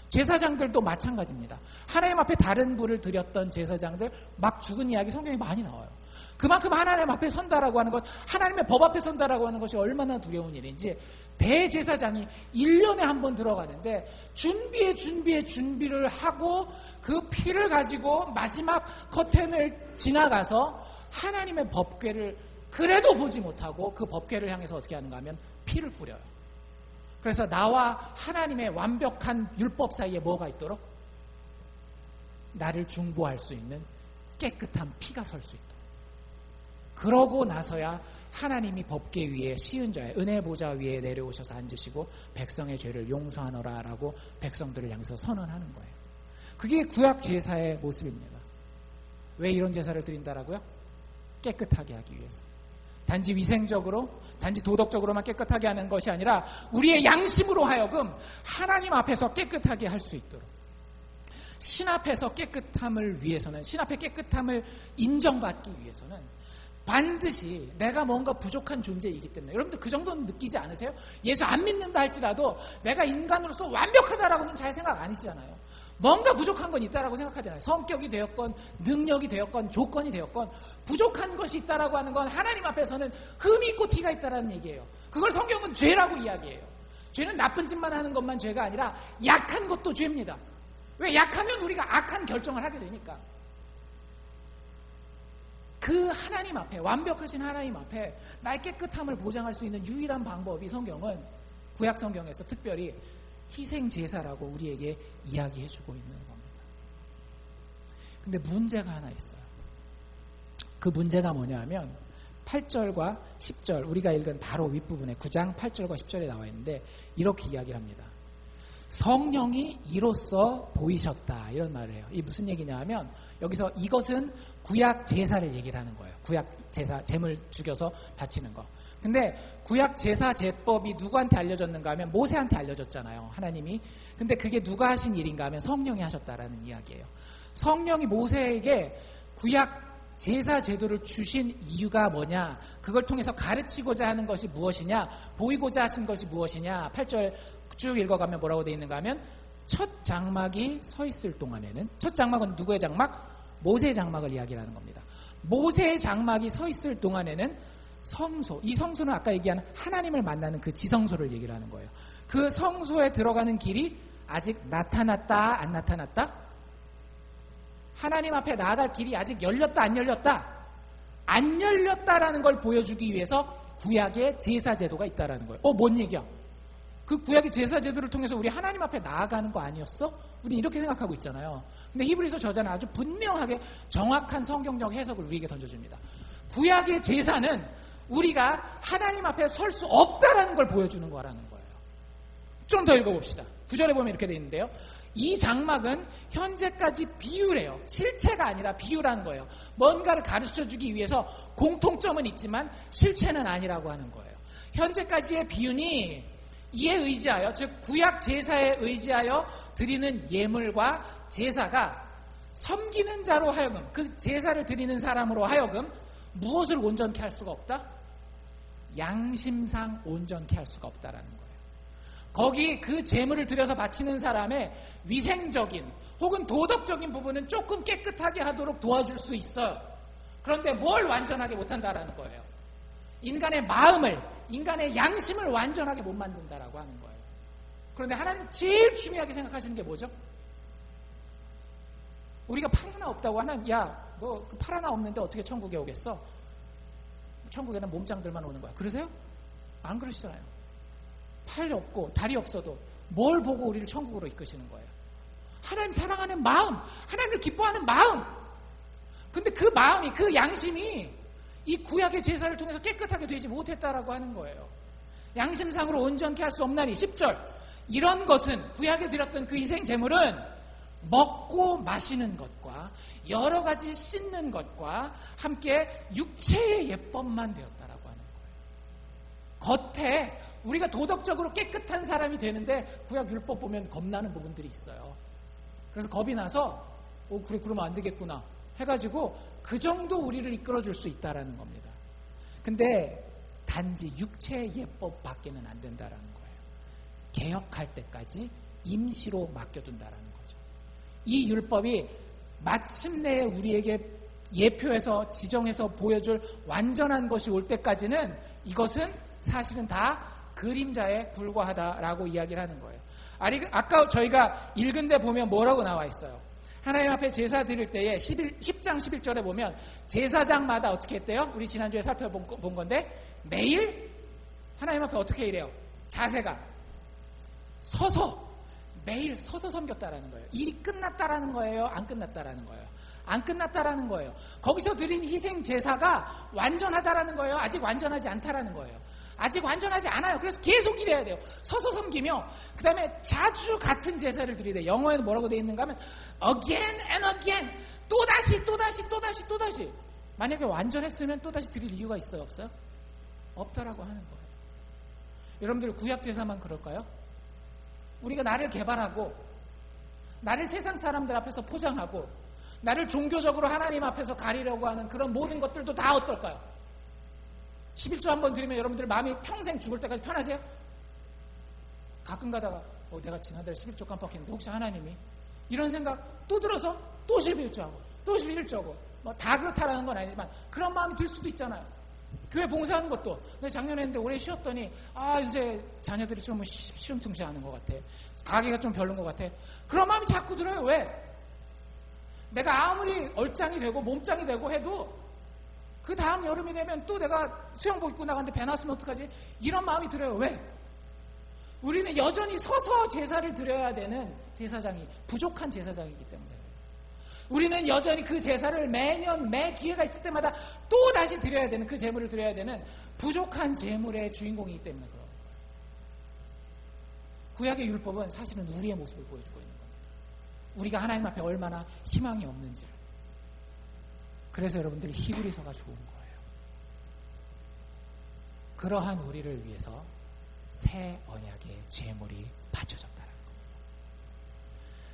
제사장들도 마찬가지입니다. 하나님 앞에 다른 불을 드렸던 제사장들 막 죽은 이야기 성경에 많이 나와요. 그만큼 하나님 앞에 선다라고 하는 것, 하나님의 법 앞에 선다라고 하는 것이 얼마나 두려운 일인지 대제사장이 1년에 한 번 들어가는데 준비를 하고 그 피를 가지고 마지막 커튼을 지나가서 하나님의 법궤를 그래도 보지 못하고 그 법궤를 향해서 어떻게 하는가 하면 피를 뿌려요. 그래서 나와 하나님의 완벽한 율법 사이에 뭐가 있도록? 나를 중보할 수 있는 깨끗한 피가 설 수 있도록. 그러고 나서야 하나님이 법궤 위에 시은자의 은혜 보좌 위에 내려오셔서 앉으시고 백성의 죄를 용서하노라 라고 백성들을 향해서 선언하는 거예요. 그게 구약 제사의 모습입니다. 왜 이런 제사를 드린다라고요? 깨끗하게 하기 위해서. 단지 위생적으로, 단지 도덕적으로만 깨끗하게 하는 것이 아니라 우리의 양심으로 하여금 하나님 앞에서 깨끗하게 할 수 있도록, 신 앞에서 깨끗함을 위해서는, 신 앞에 깨끗함을 인정받기 위해서는 반드시 내가 뭔가 부족한 존재이기 때문에, 여러분들 그 정도는 느끼지 않으세요? 예수 안 믿는다 할지라도 내가 인간으로서 완벽하다라고는 잘 생각 아니시잖아요. 뭔가 부족한 건 있다라고 생각하잖아요. 성격이 되었건 능력이 되었건 조건이 되었건 부족한 것이 있다라고 하는 건 하나님 앞에서는 흠이 있고 티가 있다라는 얘기예요. 그걸 성경은 죄라고 이야기해요. 죄는 나쁜 짓만 하는 것만 죄가 아니라 약한 것도 죄입니다. 왜? 약하면 우리가 악한 결정을 하게 되니까. 그 하나님 앞에, 완벽하신 하나님 앞에 나의 깨끗함을 보장할 수 있는 유일한 방법이 성경은, 구약 성경에서 특별히 희생제사라고 우리에게 이야기해주고 있는 겁니다. 근데 문제가 하나 있어요. 그 문제가 뭐냐면 8절과 10절, 우리가 읽은 바로 윗부분에 9장 8절과 10절에 나와 있는데 이렇게 이야기를 합니다. 성령이 이로써 보이셨다, 이런 말을 해요. 이 무슨 얘기냐 하면 여기서 이것은 구약 제사를 얘기를 하는 거예요. 구약 제사, 제물 죽여서 바치는 거. 근데 구약 제사 제법이 누구한테 알려졌는가 하면 모세한테 알려졌잖아요, 하나님이. 근데 그게 누가 하신 일인가 하면 성령이 하셨다라는 이야기예요. 성령이 모세에게 구약 제사 제도를 주신 이유가 뭐냐, 그걸 통해서 가르치고자 하는 것이 무엇이냐, 보이고자 하신 것이 무엇이냐. 8절 쭉 읽어가면 뭐라고 되어 있는가 하면 첫 장막이 서 있을 동안에는, 첫 장막은 누구의 장막? 모세의 장막을 이야기하는 겁니다. 모세의 장막이 서 있을 동안에는 성소, 이 성소는 아까 얘기한 하나님을 만나는 그 지성소를 얘기를 하는 거예요. 그 성소에 들어가는 길이 아직 나타났다 안 나타났다? 하나님 앞에 나아갈 길이 아직 열렸다 안 열렸다? 안 열렸다라는 걸 보여주기 위해서 구약의 제사 제도가 있다라는 거예요. 뭔 얘기야? 그 구약의 제사 제도를 통해서 우리 하나님 앞에 나아가는 거 아니었어? 우리 이렇게 생각하고 있잖아요. 근데 히브리서 저자는 아주 분명하게 정확한 성경적 해석을 우리에게 던져줍니다. 구약의 제사는 우리가 하나님 앞에 설 수 없다라는 걸 보여주는 거라는 거예요. 좀 더 읽어봅시다. 9절에 보면 이렇게 되어 있는데요. 이 장막은 현재까지 비유래요. 실체가 아니라 비유라는 거예요. 뭔가를 가르쳐주기 위해서 공통점은 있지만 실체는 아니라고 하는 거예요. 현재까지의 비유니 이에 의지하여, 즉 구약 제사에 의지하여 드리는 예물과 제사가 섬기는 자로 하여금, 그 제사를 드리는 사람으로 하여금 무엇을 온전케 할 수가 없다? 양심상 온전케 할 수가 없다라는 거예요. 거기 그 제물을 들여서 바치는 사람의 위생적인 혹은 도덕적인 부분은 조금 깨끗하게 하도록 도와줄 수 있어요. 그런데 뭘 완전하게 못한다라는 거예요. 인간의 마음을, 인간의 양심을 완전하게 못 만든다라고 하는 거예요. 그런데 하나님 제일 중요하게 생각하시는 게 뭐죠? 우리가 팔 하나 없다고 하는, 야, 너 팔 하나 없는데 어떻게 천국에 오겠어? 천국에는 몸짱들만 오는 거야. 그러세요? 안 그러시잖아요. 팔 없고 다리 없어도 뭘 보고 우리를 천국으로 이끄시는 거예요? 하나님 사랑하는 마음, 하나님을 기뻐하는 마음. 근데 그 마음이, 그 양심이 이 구약의 제사를 통해서 깨끗하게 되지 못했다라고 하는 거예요. 양심상으로 온전케 할 수 없나니. 10절, 이런 것은, 구약에 드렸던 그 희생 제물은 먹고 마시는 것과 여러 가지 씻는 것과 함께 육체의 예법만 되었다라고 하는 거예요. 겉에 우리가 도덕적으로 깨끗한 사람이 되는데 구약 율법 보면 겁나는 부분들이 있어요. 그래서 겁이 나서 그래, 그러면 안 되겠구나 해가지고 그 정도 우리를 이끌어줄 수 있다라는 겁니다. 근데 단지 육체의 예법 밖에는 안 된다라는 거예요. 개혁할 때까지 임시로 맡겨둔다라는 거죠. 이 율법이 마침내 우리에게 예표해서 지정해서 보여줄 완전한 것이 올 때까지는 이것은 사실은 다 그림자에 불과하다라고 이야기를 하는 거예요. 아까 저희가 읽은 데 보면 뭐라고 나와 있어요? 하나님 앞에 제사 드릴 때에 10장 11절에 보면 제사장마다 어떻게 했대요? 우리 지난주에 살펴본 건데 매일 하나님 앞에 어떻게 이래요? 자세가 서서, 매일 서서 섬겼다라는 거예요. 일이 끝났다라는 거예요? 안 끝났다라는 거예요? 안 끝났다라는 거예요. 거기서 드린 희생 제사가 완전하다라는 거예요? 아직 완전하지 않다라는 거예요? 아직 완전하지 않아요. 그래서 계속 일해야 돼요. 서서 섬기며 그 다음에 자주 같은 제사를 드려야 돼요. 영어에는 뭐라고 되어 있는가 하면 again and again, 또다시. 만약에 완전했으면 또다시 드릴 이유가 있어요? 없어요? 없다라고 하는 거예요. 여러분들 구약 제사만 그럴까요? 우리가 나를 개발하고 나를 세상 사람들 앞에서 포장하고 나를 종교적으로 하나님 앞에서 가리려고 하는 그런 모든 것들도 다 어떨까요? 11조 한번 드리면 여러분들 마음이 평생 죽을 때까지 편하세요? 가끔 가다가 내가 지난달에 11조 깜빡했는데 혹시 하나님이 이런 생각 또 들어서 또 11조하고 또 11조하고 뭐 다 그렇다라는 건 아니지만 그런 마음이 들 수도 있잖아요. 교회 봉사하는 것도 내가 작년에 했는데 올해 쉬었더니 요새 자녀들이 좀 시름둥시하는 것 같아. 가게가 좀 별론 것 같아. 그런 마음이 자꾸 들어요. 왜? 내가 아무리 얼짱이 되고 몸짱이 되고 해도 그 다음 여름이 되면 또 내가 수영복 입고 나갔는데 배 나왔으면 어떡하지? 이런 마음이 들어요. 왜? 우리는 여전히 서서 제사를 드려야 되는 제사장이 부족한 제사장이기 때문에 우리는 여전히 그 제사를 매년 매 기회가 있을 때마다 또 다시 드려야 되는 그 제물을 드려야 되는 부족한 제물의 주인공이기 때문에 그런 거예요. 구약의 율법은 사실은 우리의 모습을 보여주고 있는 겁니다. 우리가 하나님 앞에 얼마나 희망이 없는지를. 그래서 여러분들이 히브리서가 좋은 거예요. 그러한 우리를 위해서 새 언약의 제물이 바쳐졌다는 겁니다.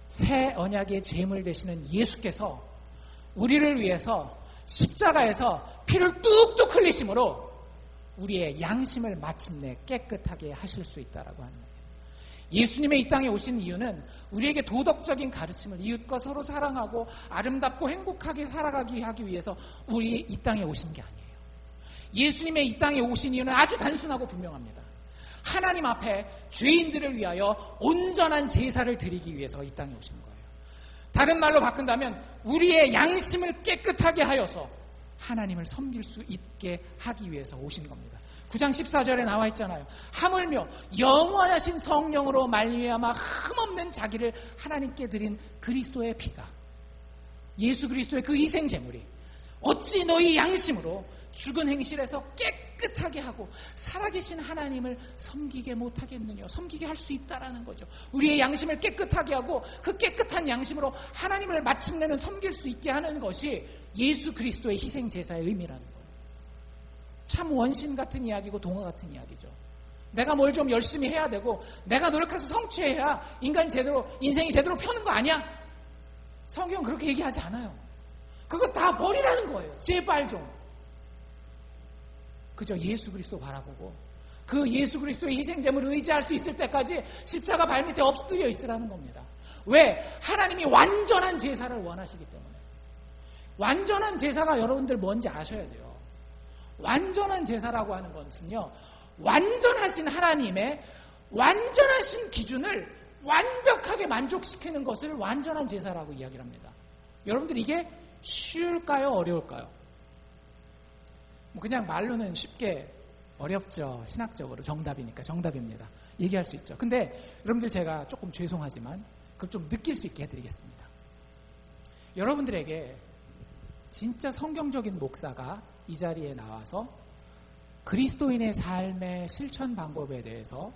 새 언약의 제물 되시는 예수께서 우리를 위해서 십자가에서 피를 뚝뚝 흘리심으로 우리의 양심을 마침내 깨끗하게 하실 수 있다라고 하는 거예요. 예수님의 이 땅에 오신 이유는 우리에게 도덕적인 가르침을 이웃과 서로 사랑하고 아름답고 행복하게 살아가기 하기 위해서 우리 이 땅에 오신 게 아니에요. 예수님의 이 땅에 오신 이유는 아주 단순하고 분명합니다. 하나님 앞에 죄인들을 위하여 온전한 제사를 드리기 위해서 이 땅에 오신 거예요. 다른 말로 바꾼다면 우리의 양심을 깨끗하게 하여서 하나님을 섬길 수 있게 하기 위해서 오신 겁니다. 9장 14절에 나와 있잖아요. 하물며 영원하신 성령으로 말미암아 흠없는 자기를 하나님께 드린 그리스도의 피가, 예수 그리스도의 그 희생 제물이 어찌 너희 양심으로 죽은 행실에서 깨끗하게 하고 살아계신 하나님을 섬기게 못하겠느냐. 섬기게 할 수 있다라는 거죠. 우리의 양심을 깨끗하게 하고 그 깨끗한 양심으로 하나님을 마침내는 섬길 수 있게 하는 것이 예수 그리스도의 희생 제사의 의미라는 거예요. 참 원신 같은 이야기고 동화 같은 이야기죠. 내가 뭘 좀 열심히 해야 되고 내가 노력해서 성취해야 인생이 제대로 펴는 거 아니야? 성경은 그렇게 얘기하지 않아요. 그거 다 버리라는 거예요. 제발 좀. 그저 예수 그리스도 바라보고 그 예수 그리스도의 희생제물을 의지할 수 있을 때까지 십자가 발밑에 엎드려 있으라는 겁니다. 왜? 하나님이 완전한 제사를 원하시기 때문에. 완전한 제사가 여러분들 뭔지 아셔야 돼요. 완전한 제사라고 하는 것은요, 완전하신 하나님의 완전하신 기준을 완벽하게 만족시키는 것을 완전한 제사라고 이야기를 합니다. 여러분들 이게 쉬울까요? 어려울까요? 그냥 말로는 쉽게 어렵죠. 신학적으로 정답이니까 정답입니다. 얘기할 수 있죠. 근데 여러분들 제가 조금 죄송하지만 그걸 좀 느낄 수 있게 해드리겠습니다. 여러분들에게 진짜 성경적인 목사가 이 자리에 나와서 그리스도인의 삶의 실천 방법에 대해서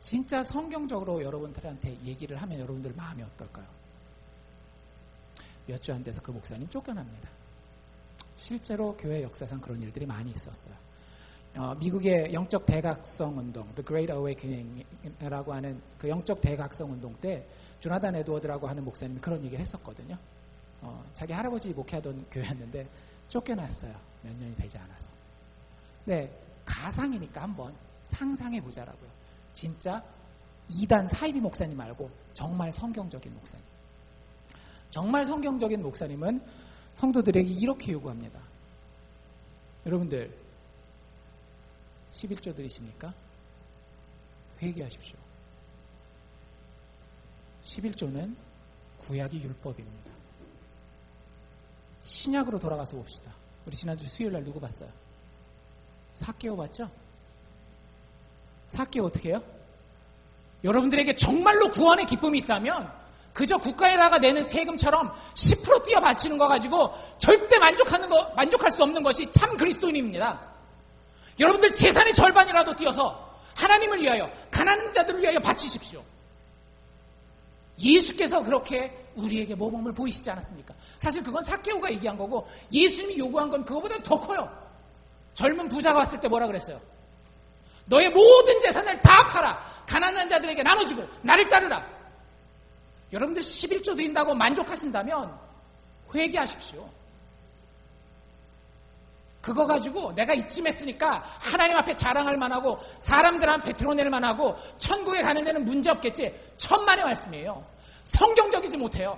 진짜 성경적으로 여러분들한테 얘기를 하면 여러분들 마음이 어떨까요? 몇 주 안 돼서 그 목사님 쫓겨납니다. 실제로 교회 역사상 그런 일들이 많이 있었어요. 미국의 영적 대각성 운동, The Great Awakening이라고 하는 그 영적 대각성 운동 때 조나단 에드워드라고 하는 목사님이 그런 얘기를 했었거든요. 자기 할아버지 목회하던 교회였는데 쫓겨났어요. 몇 년이 되지 않아서. 네, 가상이니까 한번 상상해 보자라고요. 진짜 2단 사이비 목사님 말고 정말 성경적인 목사님. 정말 성경적인 목사님은 성도들에게 이렇게 요구합니다. 여러분들 11조 드리십니까? 회개하십시오. 11조는 구약의 율법입니다. 신약으로 돌아가서 봅시다. 우리 지난주 수요일날 누구 봤어요? 삭개오 봤죠? 삭개오 어떻게 해요? 여러분들에게 정말로 구원의 기쁨이 있다면 그저 국가에다가 내는 세금처럼 10% 띄어 바치는 거 가지고 절대 만족할 수 없는 것이 참 그리스도인입니다. 여러분들 재산의 절반이라도 띄어서 하나님을 위하여, 가난한 자들을 위하여 바치십시오. 예수께서 그렇게 우리에게 모범을 보이시지 않았습니까? 사실 그건 삭개오가 얘기한 거고 예수님이 요구한 건 그거보다 더 커요. 젊은 부자가 왔을 때 뭐라 그랬어요? 너의 모든 재산을 다 팔아 가난한 자들에게 나눠주고 나를 따르라. 여러분들 11조 드린다고 만족하신다면 회개하십시오. 그거 가지고 내가 이쯤 했으니까 하나님 앞에 자랑할 만하고 사람들 앞에 드러낼 만하고 천국에 가는 데는 문제 없겠지. 천만의 말씀이에요. 성경적이지 못해요.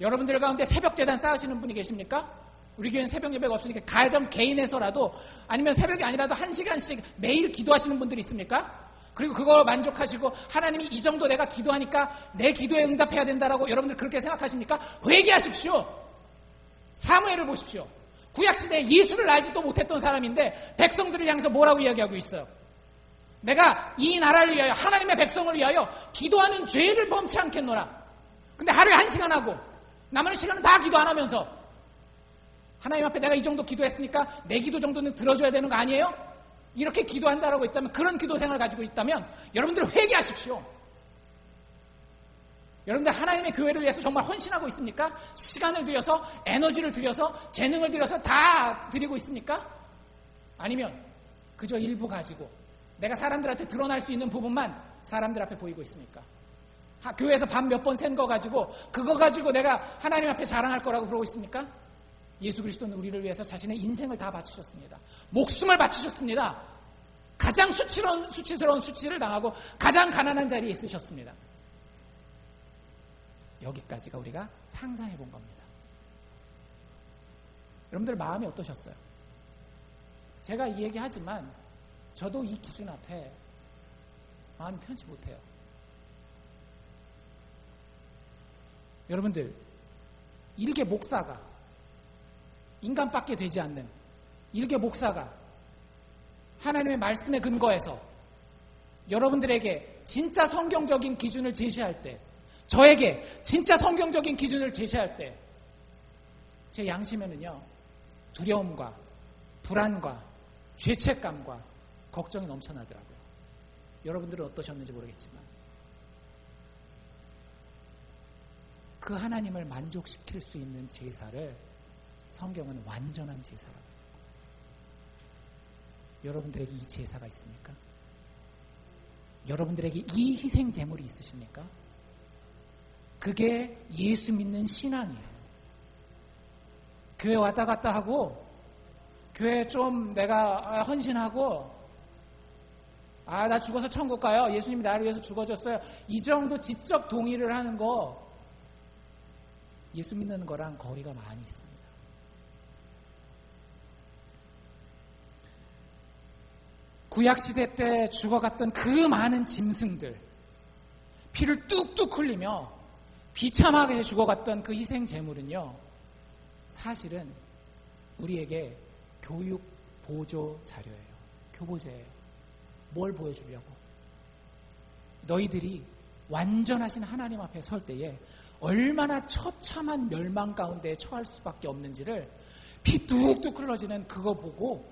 여러분들 가운데 새벽재단 쌓으시는 분이 계십니까? 우리 교회는 새벽 예배가 없으니까 가정 개인에서라도 아니면 새벽이 아니라도 1시간씩 매일 기도하시는 분들이 있습니까? 그리고 그거 만족하시고 하나님이 이 정도 내가 기도하니까 내 기도에 응답해야 된다라고 여러분들 그렇게 생각하십니까? 회개하십시오. 사무엘을 보십시오. 구약시대에 예수를 알지도 못했던 사람인데 백성들을 향해서 뭐라고 이야기하고 있어요? 내가 이 나라를 위하여 하나님의 백성을 위하여 기도하는 죄를 범치 않겠노라. 근데 하루에 1시간 하고 나머지 시간은 다 기도 안 하면서 하나님 앞에 내가 이 정도 기도했으니까 내 기도 정도는 들어줘야 되는 거 아니에요? 이렇게 기도한다라고 있다면, 그런 기도 생활을 가지고 있다면 여러분들 회개하십시오. 여러분들 하나님의 교회를 위해서 정말 헌신하고 있습니까? 시간을 들여서, 에너지를 들여서, 재능을 들여서 다 드리고 있습니까? 아니면 그저 일부 가지고 내가 사람들한테 드러날 수 있는 부분만 사람들 앞에 보이고 있습니까? 교회에서 밥 몇 번 센 거 가지고 그거 가지고 내가 하나님 앞에 자랑할 거라고 그러고 있습니까? 예수 그리스도는 우리를 위해서 자신의 인생을 다 바치셨습니다. 목숨을 바치셨습니다. 가장 수치스러운 수치를 당하고 가장 가난한 자리에 있으셨습니다. 여기까지가 우리가 상상해 본 겁니다. 여러분들 마음이 어떠셨어요? 제가 이 얘기하지만 저도 이 기준 앞에 마음이 편치 못해요. 여러분들, 일개 목사가, 인간밖에 되지 않는 일개 목사가 하나님의 말씀에 근거해서 여러분들에게 진짜 성경적인 기준을 제시할 때, 저에게 진짜 성경적인 기준을 제시할 때 제 양심에는요, 두려움과 불안과 죄책감과 걱정이 넘쳐나더라고요. 여러분들은 어떠셨는지 모르겠지만 그 하나님을 만족시킬 수 있는 제사를 성경은 완전한 제사라고 해요. 여러분들에게 이 제사가 있습니까? 여러분들에게 이 희생 제물이 있으십니까? 그게 예수 믿는 신앙이에요. 교회 왔다 갔다 하고 교회 좀 내가 헌신하고 나 죽어서 천국 가요. 예수님이 나를 위해서 죽어줬어요. 이 정도 지적 동의를 하는 거 예수 믿는 거랑 거리가 많이 있습니다. 구약시대 때 죽어갔던 그 많은 짐승들, 피를 뚝뚝 흘리며 비참하게 죽어갔던 그 희생 제물은요, 사실은 우리에게 교육 보조 자료예요. 교보제예요. 뭘 보여주려고? 너희들이 완전하신 하나님 앞에 설 때에 얼마나 처참한 멸망 가운데 처할 수밖에 없는지를 피 뚝뚝 흘러지는 그거 보고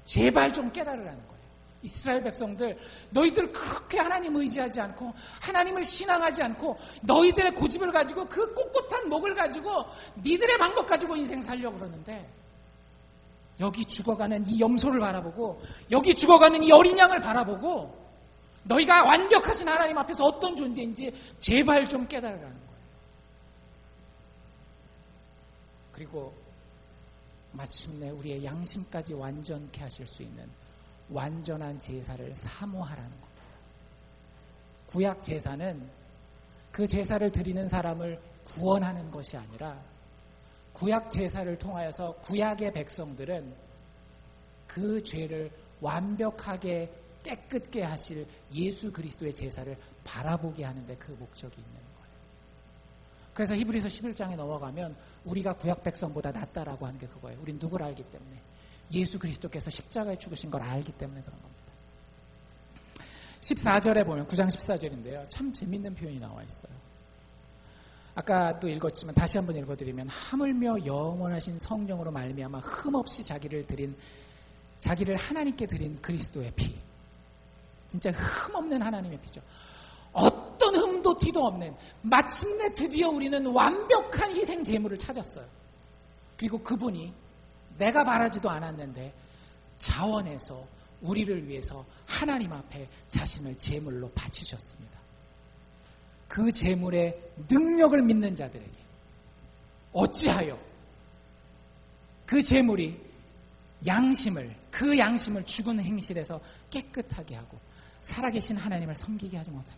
제발 좀 깨달으라는 거예요. 이스라엘 백성들, 너희들 그렇게 하나님 의지하지 않고 하나님을 신앙하지 않고 너희들의 고집을 가지고 그 꼿꼿한 목을 가지고 니들의 방법 가지고 인생 살려고 그러는데, 여기 죽어가는 이 염소를 바라보고 여기 죽어가는 이 어린 양을 바라보고 너희가 완벽하신 하나님 앞에서 어떤 존재인지 제발 좀 깨달으라는 거예요. 그리고 마침내 우리의 양심까지 완전케 하실 수 있는 완전한 제사를 사모하라는 겁니다. 구약 제사는 그 제사를 드리는 사람을 구원하는 것이 아니라 구약 제사를 통하여서 구약의 백성들은 그 죄를 완벽하게 깨끗게 하실 예수 그리스도의 제사를 바라보게 하는데 그 목적이 있는 거예요. 그래서 히브리서 11장에 넘어가면 우리가 구약 백성보다 낫다라고 하는 게 그거예요. 우린 누굴 알기 때문에, 예수 그리스도께서 십자가에 죽으신 걸 알기 때문에 그런 겁니다. 14절에 보면, 9장 14절인데요. 참 재밌는 표현이 나와 있어요. 아까도 읽었지만 다시 한번 읽어드리면, 하물며 영원하신 성령으로 말미암아 흠없이 자기를 드린 자기를 하나님께 드린 그리스도의 피. 진짜 흠없는 하나님의 피죠. 어떤 흠도 티도 없는, 마침내 드디어 우리는 완벽한 희생 제물을 찾았어요. 그리고 그분이 내가 바라지도 않았는데 자원해서 우리를 위해서 하나님 앞에 자신을 제물로 바치셨습니다. 그 제물의 능력을 믿는 자들에게 어찌하여 그 제물이 그 양심을 죽은 행실에서 깨끗하게 하고 살아계신 하나님을 섬기게 하지 못하게.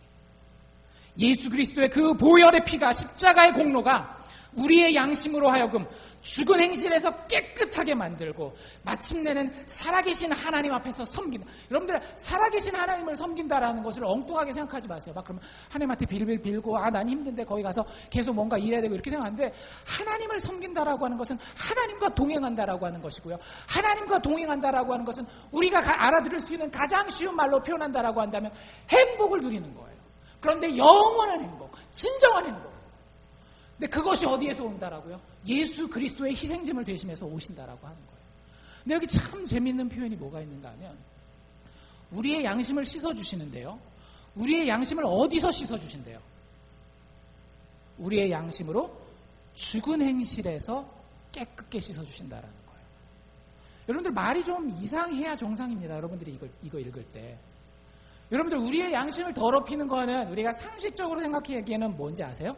예수 그리스도의 그 보혈의 피가, 십자가의 공로가 우리의 양심으로 하여금 죽은 행실에서 깨끗하게 만들고 마침내는 살아계신 하나님 앞에서 섬긴다. 여러분들, 살아계신 하나님을 섬긴다라는 것을 엉뚱하게 생각하지 마세요. 막 그러면 하나님한테 빌빌 빌고 난 힘든데 거기 가서 계속 뭔가 일해야 되고 이렇게 생각하는데, 하나님을 섬긴다라고 하는 것은 하나님과 동행한다라고 하는 것이고요. 하나님과 동행한다라고 하는 것은 우리가 알아들을 수 있는 가장 쉬운 말로 표현한다라고 한다면 행복을 누리는 거예요. 그런데 영원한 행복, 진정한 행복. 근데 그것이 어디에서 온다라고요? 예수 그리스도의 희생제물 되심에서 오신다라고 하는 거예요. 근데 여기 참 재밌는 표현이 뭐가 있는가 하면, 우리의 양심을 씻어주시는데요. 우리의 양심을 어디서 씻어주신대요? 우리의 양심으로 죽은 행실에서 깨끗게 씻어주신다라는 거예요. 여러분들, 말이 좀 이상해야 정상입니다. 여러분들이 이거 읽을 때. 여러분들, 우리의 양심을 더럽히는 거는 우리가 상식적으로 생각하기에는 뭔지 아세요?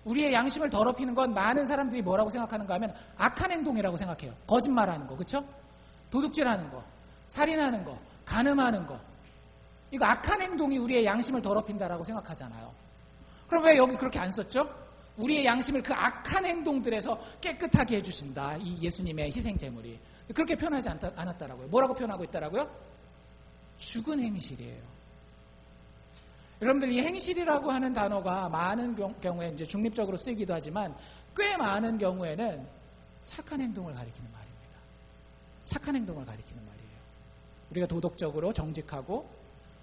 우리의 양심을 더럽히는 건 많은 사람들이 뭐라고 생각하는가 하면 악한 행동이라고 생각해요. 거짓말하는 거, 그렇죠? 도둑질하는 거, 살인하는 거, 간음하는 거. 이거 악한 행동이 우리의 양심을 더럽힌다라고 생각하잖아요. 그럼 왜 여기 그렇게 안 썼죠? 우리의 양심을 그 악한 행동들에서 깨끗하게 해주신다. 이 예수님의 희생제물이. 그렇게 표현하지 않았다라고요. 뭐라고 표현하고 있다라고요? 죽은 행실이에요. 여러분들, 이 행실이라고 하는 단어가 많은 경우에 이제 중립적으로 쓰이기도 하지만 꽤 많은 경우에는 착한 행동을 가리키는 말입니다. 착한 행동을 가리키는 말이에요. 우리가 도덕적으로 정직하고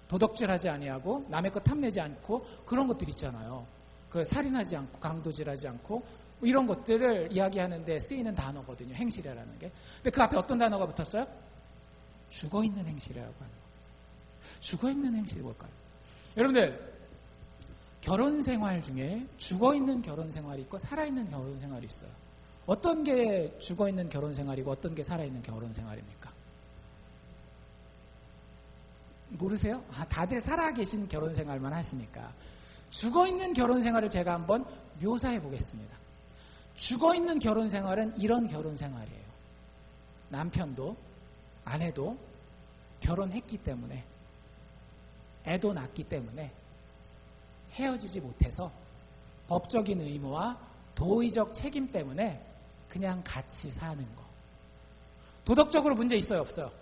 도덕질하지 아니하고 남의 것 탐내지 않고 그런 것들 있잖아요. 그 살인하지 않고 강도질하지 않고 이런 것들을 이야기하는 데 쓰이는 단어거든요. 행실이라는 게. 근데 그 앞에 어떤 단어가 붙었어요? 죽어있는 행실이라고 하는 거. 죽어있는 행실이 뭘까요? 여러분들, 결혼 생활 중에 죽어있는 결혼 생활이 있고 살아있는 결혼 생활이 있어요. 어떤 게 죽어있는 결혼 생활이고 어떤 게 살아있는 결혼 생활입니까? 모르세요? 다들 살아계신 결혼 생활만 하시니까. 죽어있는 결혼 생활을 제가 한번 묘사해 보겠습니다. 죽어있는 결혼 생활은 이런 결혼 생활이에요. 남편도 아내도 결혼했기 때문에, 애도 낳기 때문에 헤어지지 못해서 법적인 의무와 도의적 책임 때문에 그냥 같이 사는 거. 도덕적으로 문제 있어요, 없어요?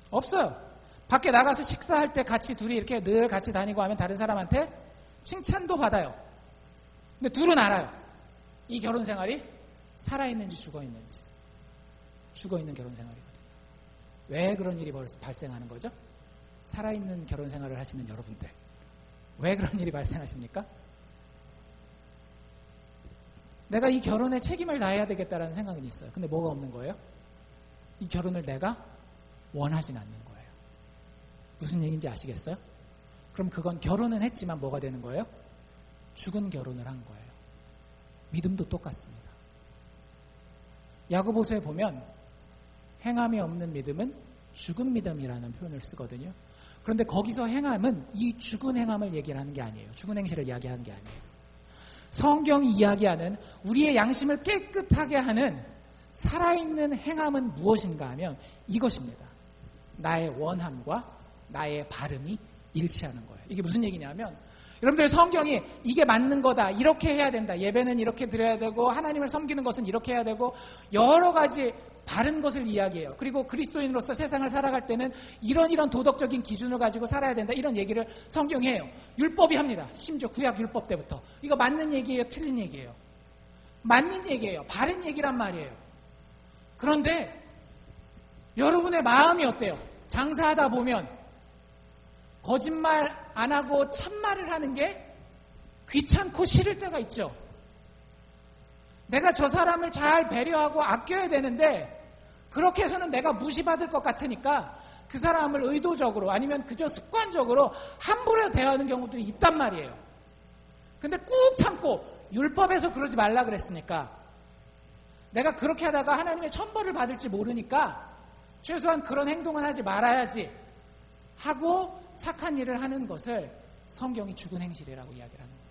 없어요. 밖에 나가서 식사할 때 같이 둘이 이렇게 늘 같이 다니고 하면 다른 사람한테 칭찬도 받아요. 근데 둘은 알아요. 이 결혼 생활이 살아있는지 죽어있는지. 죽어있는 결혼 생활이거든요. 왜 그런 일이 발생하는 거죠? 살아있는 결혼 생활을 하시는 여러분들, 왜 그런 일이 발생하십니까? 내가 이 결혼에 책임을 다해야 되겠다라는 생각은 있어요. 근데 뭐가 없는 거예요? 이 결혼을 내가 원하진 않는 거예요. 무슨 얘기인지 아시겠어요? 그럼 그건 결혼은 했지만 뭐가 되는 거예요? 죽은 결혼을 한 거예요. 믿음도 똑같습니다. 야고보서에 보면 행함이 없는 믿음은 죽은 믿음이라는 표현을 쓰거든요. 그런데 거기서 행함은 이 죽은 행함을 얘기하는 게 아니에요. 죽은 행실을 이야기하는 게 아니에요. 성경이 이야기하는 우리의 양심을 깨끗하게 하는 살아있는 행함은 무엇인가 하면 이것입니다. 나의 원함과 나의 발음이 일치하는 거예요. 이게 무슨 얘기냐면, 여러분들, 성경이 이게 맞는 거다, 이렇게 해야 된다, 예배는 이렇게 드려야 되고 하나님을 섬기는 것은 이렇게 해야 되고 여러 가지 바른 것을 이야기해요. 그리고 그리스도인으로서 세상을 살아갈 때는 이런 도덕적인 기준을 가지고 살아야 된다, 이런 얘기를 성경이 해요. 율법이 합니다. 심지어 구약 율법 때부터. 이거 맞는 얘기예요, 틀린 얘기예요? 맞는 얘기예요. 바른 얘기란 말이에요. 그런데 여러분의 마음이 어때요? 장사하다 보면 거짓말 안 하고 참말을 하는 게 귀찮고 싫을 때가 있죠. 내가 저 사람을 잘 배려하고 아껴야 되는데 그렇게 해서는 내가 무시받을 것 같으니까 그 사람을 의도적으로 아니면 그저 습관적으로 함부로 대하는 경우들이 있단 말이에요. 근데 꾹 참고 율법에서 그러지 말라 그랬으니까 내가 그렇게 하다가 하나님의 천벌을 받을지 모르니까 최소한 그런 행동은 하지 말아야지 하고 착한 일을 하는 것을 성경이 죽은 행실이라고 이야기를 하는 거예요.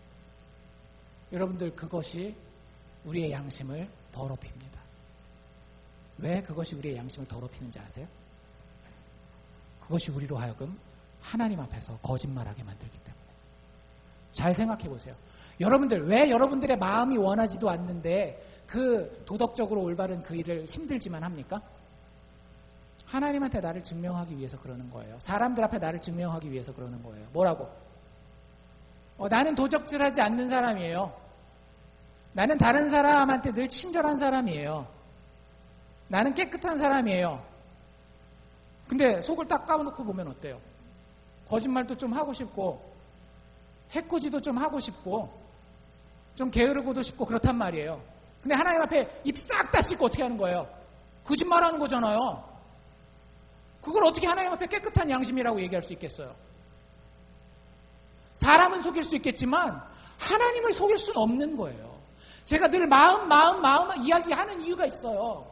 여러분들, 그것이 우리의 양심을 더럽힙니다. 왜 그것이 우리의 양심을 더럽히는지 아세요? 그것이 우리로 하여금 하나님 앞에서 거짓말하게 만들기 때문에. 잘 생각해 보세요. 여러분들, 왜 여러분들의 마음이 원하지도 않는데 그 도덕적으로 올바른 그 일을 힘들지만 합니까? 하나님한테 나를 증명하기 위해서 그러는 거예요. 사람들 앞에 나를 증명하기 위해서 그러는 거예요. 뭐라고? 나는 도적질하지 않는 사람이에요. 나는 다른 사람한테 늘 친절한 사람이에요. 나는 깨끗한 사람이에요. 근데 속을 딱 까놓고 보면 어때요? 거짓말도 좀 하고 싶고 해코지도 좀 하고 싶고 좀 게으르고도 싶고 그렇단 말이에요. 근데 하나님 앞에 입 싹 다 씻고 어떻게 하는 거예요? 거짓말하는 거잖아요. 그걸 어떻게 하나님 앞에 깨끗한 양심이라고 얘기할 수 있겠어요? 사람은 속일 수 있겠지만 하나님을 속일 수는 없는 거예요. 제가 늘 마음 이야기하는 이유가 있어요.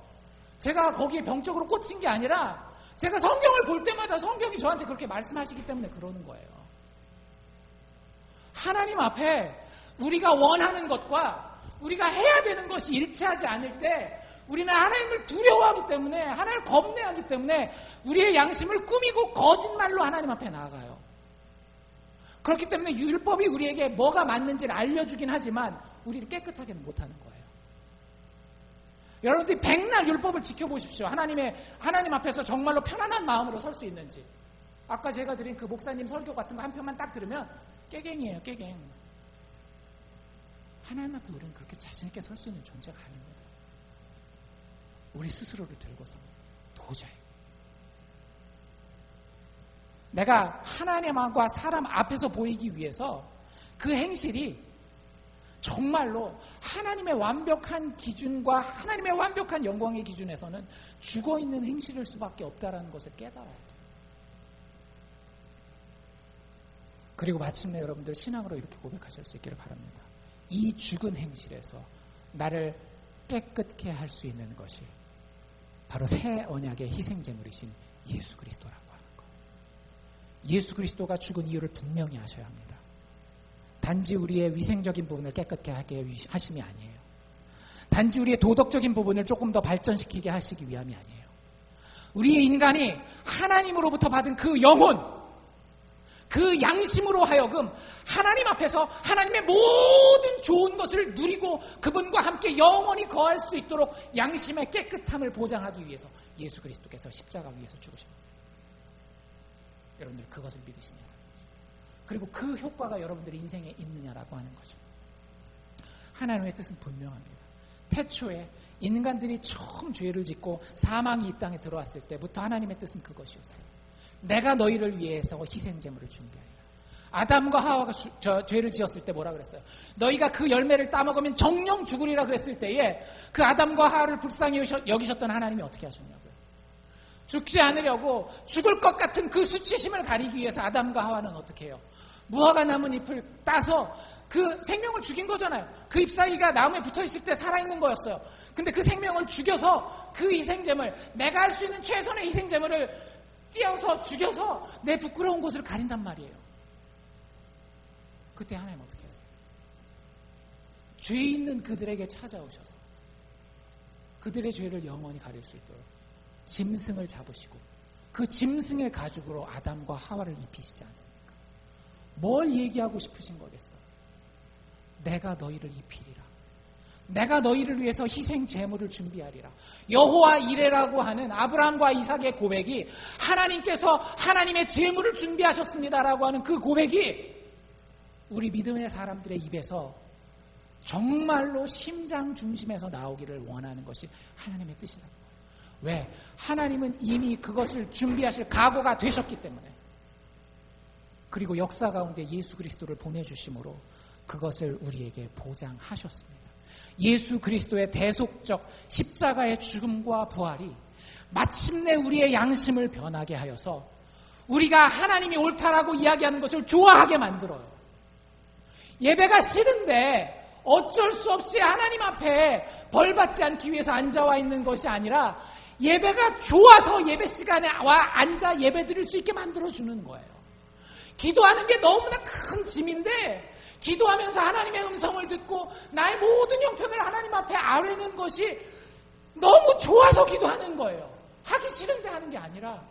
제가 거기에 병적으로 꽂힌 게 아니라 제가 성경을 볼 때마다 성경이 저한테 그렇게 말씀하시기 때문에 그러는 거예요. 하나님 앞에 우리가 원하는 것과 우리가 해야 되는 것이 일치하지 않을 때 우리는 하나님을 두려워하기 때문에, 하나님을 겁내하기 때문에 우리의 양심을 꾸미고 거짓말로 하나님 앞에 나아가요. 그렇기 때문에 율법이 우리에게 뭐가 맞는지를 알려주긴 하지만 우리를 깨끗하게는 못하는 거예요. 여러분들이 백날 율법을 지켜보십시오. 하나님 앞에서 정말로 편안한 마음으로 설 수 있는지. 아까 제가 드린 그 목사님 설교 같은 거 한 편만 딱 들으면 깨갱이에요, 깨갱. 하나님 앞에 우리는 그렇게 자신있게 설 수 있는 존재가 아닙니다. 우리 스스로를 들고서 도저히. 내가 하나님과 사람 앞에서 보이기 위해서 그 행실이 정말로 하나님의 완벽한 기준과 하나님의 완벽한 영광의 기준에서는 죽어있는 행실일 수밖에 없다는 것을 깨달아요. 그리고 마침내 여러분들 신앙으로 이렇게 고백하실 수 있기를 바랍니다. 이 죽은 행실에서 나를 깨끗게 할 수 있는 것이 바로 새 언약의 희생제물이신 예수 그리스도라고 하는 것. 예수 그리스도가 죽은 이유를 분명히 아셔야 합니다. 단지 우리의 위생적인 부분을 깨끗게 하게 하심이 아니에요. 단지 우리의 도덕적인 부분을 조금 더 발전시키게 하시기 위함이 아니에요. 우리의 인간이 하나님으로부터 받은 그 영혼, 그 양심으로 하여금 하나님 앞에서 하나님의 모든 좋은 것을 누리고 그분과 함께 영원히 거할 수 있도록 양심의 깨끗함을 보장하기 위해서 예수 그리스도께서 십자가 위에서 죽으십니다. 여러분들 그것을 믿으시냐? 그리고 그 효과가 여러분들의 인생에 있느냐라고 하는 거죠. 하나님의 뜻은 분명합니다. 태초에 인간들이 처음 죄를 짓고 사망이 이 땅에 들어왔을 때부터 하나님의 뜻은 그것이었어요. 내가 너희를 위해서 희생제물을 준비하리라. 아담과 하와가 죄를 지었을 때 뭐라 그랬어요? 너희가 그 열매를 따먹으면 정령 죽으리라 그랬을 때에 그 아담과 하와를 불쌍히 여기셨던 하나님이 어떻게 하셨냐고요? 죽지 않으려고 죽을 것 같은 그 수치심을 가리기 위해서 아담과 하와는 어떻게 해요? 무화과 나뭇잎을 따서 그 생명을 죽인 거잖아요. 그 잎사귀가 나무에 붙어있을 때 살아있는 거였어요. 근데 그 생명을 죽여서 그 희생제물, 내가 할 수 있는 최선의 희생제물을 띄어서 죽여서 내 부끄러운 곳을 가린단 말이에요. 그때 하나님 어떻게 하세요? 죄 있는 그들에게 찾아오셔서 그들의 죄를 영원히 가릴 수 있도록 짐승을 잡으시고 그 짐승의 가죽으로 아담과 하와를 입히시지 않습니까? 뭘 얘기하고 싶으신 거겠어요? 내가 너희를 입히리라. 내가 너희를 위해서 희생 제물을 준비하리라. 여호와 이레라고 하는 아브라함과 이삭의 고백이 하나님께서 하나님의 제물을 준비하셨습니다라고 하는 그 고백이 우리 믿음의 사람들의 입에서 정말로 심장 중심에서 나오기를 원하는 것이 하나님의 뜻이라고. 왜? 하나님은 이미 그것을 준비하실 각오가 되셨기 때문에. 그리고 역사 가운데 예수 그리스도를 보내주심으로 그것을 우리에게 보장하셨습니다. 예수 그리스도의 대속적 십자가의 죽음과 부활이 마침내 우리의 양심을 변하게 하여서 우리가 하나님이 옳다라고 이야기하는 것을 좋아하게 만들어요. 예배가 싫은데 어쩔 수 없이 하나님 앞에 벌받지 않기 위해서 앉아와 있는 것이 아니라 예배가 좋아서 예배 시간에 와 앉아 예배 드릴 수 있게 만들어주는 거예요. 기도하는 게 너무나 큰 짐인데 기도하면서 하나님의 음성을 듣고 나의 모든 형편을 하나님 앞에 아뢰는 것이 너무 좋아서 기도하는 거예요. 하기 싫은데 하는 게 아니라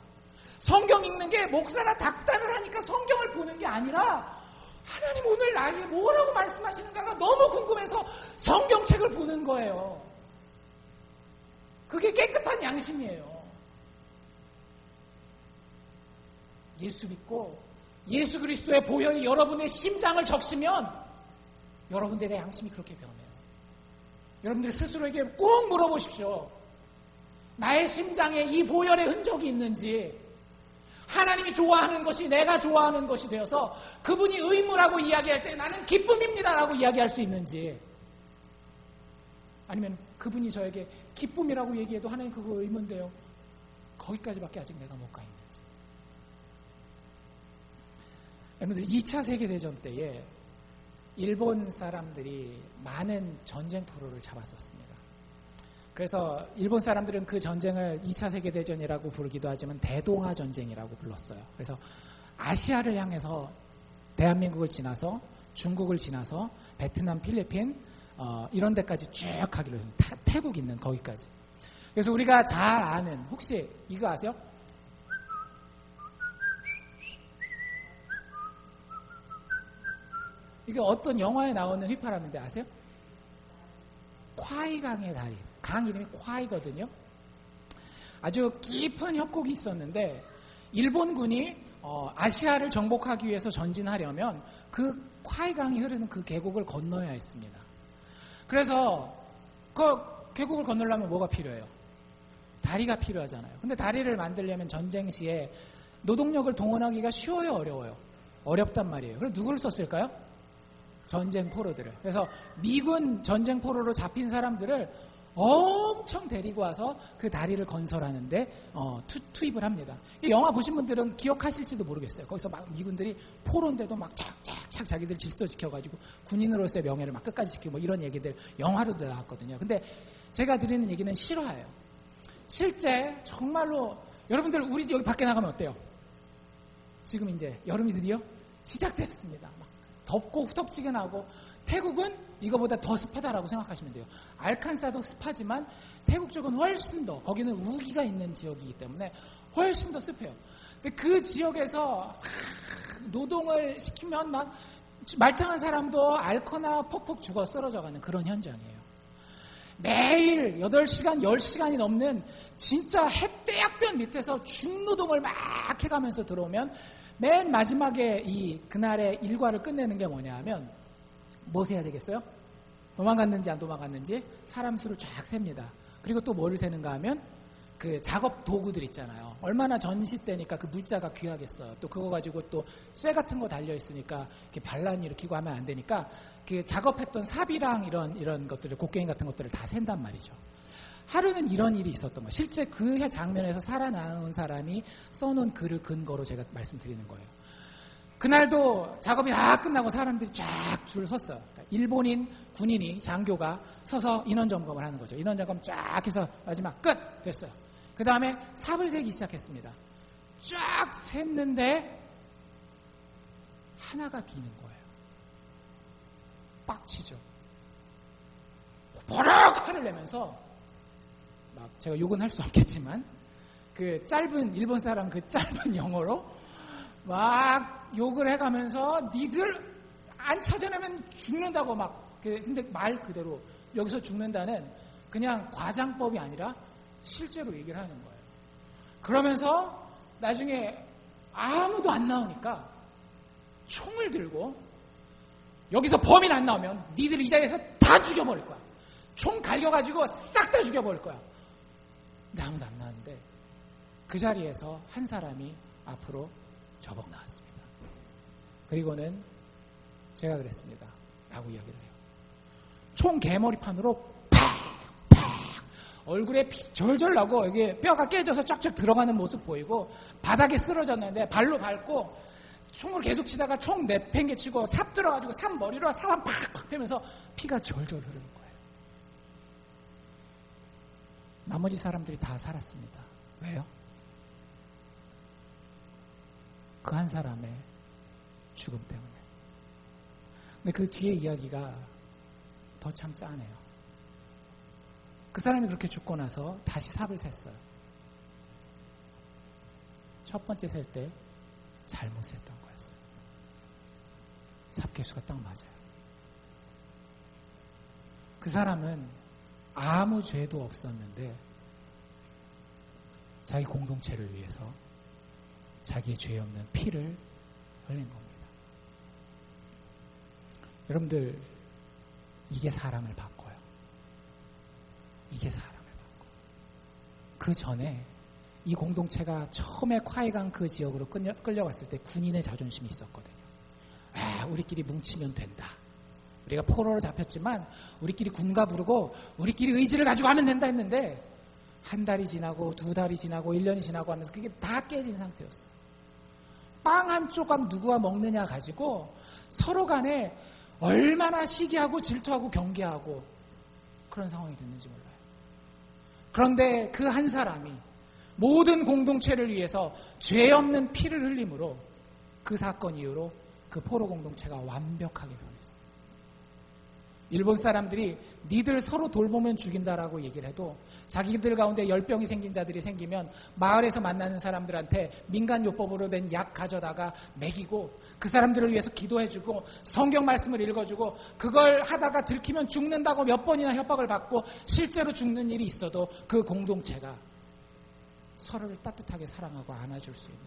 성경 읽는 게 목사가 닥달을 하니까 성경을 보는 게 아니라 하나님 오늘 나에게 뭐라고 말씀하시는가가 너무 궁금해서 성경책을 보는 거예요. 그게 깨끗한 양심이에요. 예수 믿고 예수 그리스도의 보혈이 여러분의 심장을 적시면 여러분들의 양심이 그렇게 변해요. 여러분들 스스로에게 꼭 물어보십시오. 나의 심장에 이 보혈의 흔적이 있는지, 하나님이 좋아하는 것이 내가 좋아하는 것이 되어서 그분이 의무라고 이야기할 때 나는 기쁨입니다라고 이야기할 수 있는지, 아니면 그분이 저에게 기쁨이라고 얘기해도 하나님 그거 의무인데요, 거기까지밖에 아직 내가 못 가 있는지. 여러분들 2차 세계대전 때에 일본 사람들이 많은 전쟁 포로를 잡았었습니다. 그래서 일본 사람들은 그 전쟁을 2차 세계대전이라고 부르기도 하지만 대동아 전쟁이라고 불렀어요. 그래서 아시아를 향해서 대한민국을 지나서 중국을 지나서 베트남, 필리핀 이런 데까지 쭉 가기로 했습니다. 태국 있는 거기까지. 그래서 우리가 잘 아는, 혹시 이거 아세요? 이게 어떤 영화에 나오는 휘파람인데 아세요? 콰이강의 다리. 강 이름이 콰이거든요. 아주 깊은 협곡이 있었는데 일본군이 아시아를 정복하기 위해서 전진하려면 그 콰이강이 흐르는 그 계곡을 건너야 했습니다. 그래서 그 계곡을 건너려면 뭐가 필요해요? 다리가 필요하잖아요. 근데 다리를 만들려면 전쟁 시에 노동력을 동원하기가 쉬워요, 어려워요? 어렵단 말이에요. 그래서 누구를 썼을까요? 전쟁 포로들을. 그래서 미군 전쟁 포로로 잡힌 사람들을 엄청 데리고 와서 그 다리를 건설하는데 투입을 합니다. 이 영화 보신 분들은 기억하실지도 모르겠어요. 거기서 막 미군들이 포로인데도 막 착착착 자기들 질서 지켜가지고 군인으로서의 명예를 막 끝까지 지키고 뭐 이런 얘기들 영화로도 나왔거든요. 근데 제가 드리는 얘기는 실화예요. 실제 정말로 여러분들 우리 여기 밖에 나가면 어때요? 지금 이제 여름이 드디어 시작됐습니다. 막 덥고 후텁지근하고, 태국은 이거보다 더 습하다라고 생각하시면 돼요. 알칸사도 습하지만 태국 쪽은 훨씬 더, 거기는 우기가 있는 지역이기 때문에 훨씬 더 습해요. 근데 그 지역에서 노동을 시키면 막 말짱한 사람도 앓거나 폭폭 죽어 쓰러져가는 그런 현장이에요. 매일 8시간, 10시간이 넘는 진짜 햇대약변 밑에서 중노동을 막 해가면서 들어오면 맨 마지막에 그날의 일과를 끝내는 게 뭐냐 하면 뭐 세야 되겠어요? 도망갔는지 안 도망갔는지 사람 수를 쫙 셉니다. 그리고 또 뭐를 세는가 하면 그 작업 도구들 있잖아요. 얼마나 전시 때니까 그 물자가 귀하겠어요. 또 그거 가지고 또 쇠 같은 거 달려 있으니까 이렇게 반란 일으키고 하면 안 되니까 그 작업했던 삽이랑 이런 것들을, 곡괭이 같은 것들을 다 센단 말이죠. 하루는 이런 일이 있었던 거예요. 실제 그 장면에서 살아나온 사람이 써놓은 글을 근거로 제가 말씀드리는 거예요. 그날도 작업이 다 끝나고 사람들이 쫙 줄 섰어요. 그러니까 일본인 군인이, 장교가 서서 인원 점검을 하는 거죠. 인원 점검 쫙 해서 마지막 끝! 됐어요. 그 다음에 삽을 세기 시작했습니다. 쫙 샜는데 하나가 비는 거예요. 빡치죠. 버럭 화를 내면서, 막 제가 욕은 할 수 없겠지만 그 짧은 일본 사람 그 짧은 영어로 막 욕을 해가면서 니들 안 찾아내면 죽는다고 막, 근데 말 그대로 여기서 죽는다는 그냥 과장법이 아니라 실제로 얘기를 하는 거예요. 그러면서 나중에 아무도 안 나오니까 총을 들고, 여기서 범인 안 나오면 니들 이 자리에서 다 죽여버릴 거야. 총 갈겨가지고 싹 다 죽여버릴 거야. 근데 아무도 안 나왔는데 그 자리에서 한 사람이 앞으로 저벅 나왔습니다. 그리고는 제가 그랬습니다 라고 이야기를 해요. 총 개머리판으로 팍! 얼굴에 피 절절 나고 여기 뼈가 깨져서 쫙쫙 들어가는 모습 보이고 바닥에 쓰러졌는데 발로 밟고 총을 계속 치다가 총 내팽개 치고 삽 들어가지고 삽 머리로 사람 팍팍 패면서 피가 절절 흐르는 거예요. 나머지 사람들이 다 살았습니다. 왜요? 그 한 사람의 죽음 때문에. 근데 그 뒤에 이야기가 더 참 짠해요. 그 사람이 그렇게 죽고 나서 다시 삽을 셌어요. 첫 번째 셀 때 잘못 셌던 거였어요. 삽개수가 딱 맞아요. 그 사람은 아무 죄도 없었는데 자기 공동체를 위해서 자기의 죄 없는 피를 흘린 겁니다. 여러분들, 이게 사람을 바꿔요. 이게 사람을 바꿔요. 그 전에 이 공동체가 처음에 콰이강 그 지역으로 끌려갔을 때 군인의 자존심이 있었거든요. 우리끼리 뭉치면 된다. 우리가 포로로 잡혔지만 우리끼리 군가 부르고 우리끼리 의지를 가지고 하면 된다 했는데 한 달이 지나고 두 달이 지나고 1년이 지나고 하면서 그게 다 깨진 상태였어요. 빵 한 조각 누구가 먹느냐 가지고 서로 간에 얼마나 시기하고 질투하고 경계하고 그런 상황이 됐는지 몰라요. 그런데 그 한 사람이 모든 공동체를 위해서 죄 없는 피를 흘림으로 그 사건 이후로 그 포로 공동체가 완벽하게 변했어요. 일본 사람들이 니들 서로 돌보면 죽인다라고 얘기를 해도 자기들 가운데 열병이 생긴 자들이 생기면 마을에서 만나는 사람들한테 민간요법으로 된 약 가져다가 먹이고 그 사람들을 위해서 기도해주고 성경 말씀을 읽어주고 그걸 하다가 들키면 죽는다고 몇 번이나 협박을 받고 실제로 죽는 일이 있어도 그 공동체가 서로를 따뜻하게 사랑하고 안아줄 수 있는,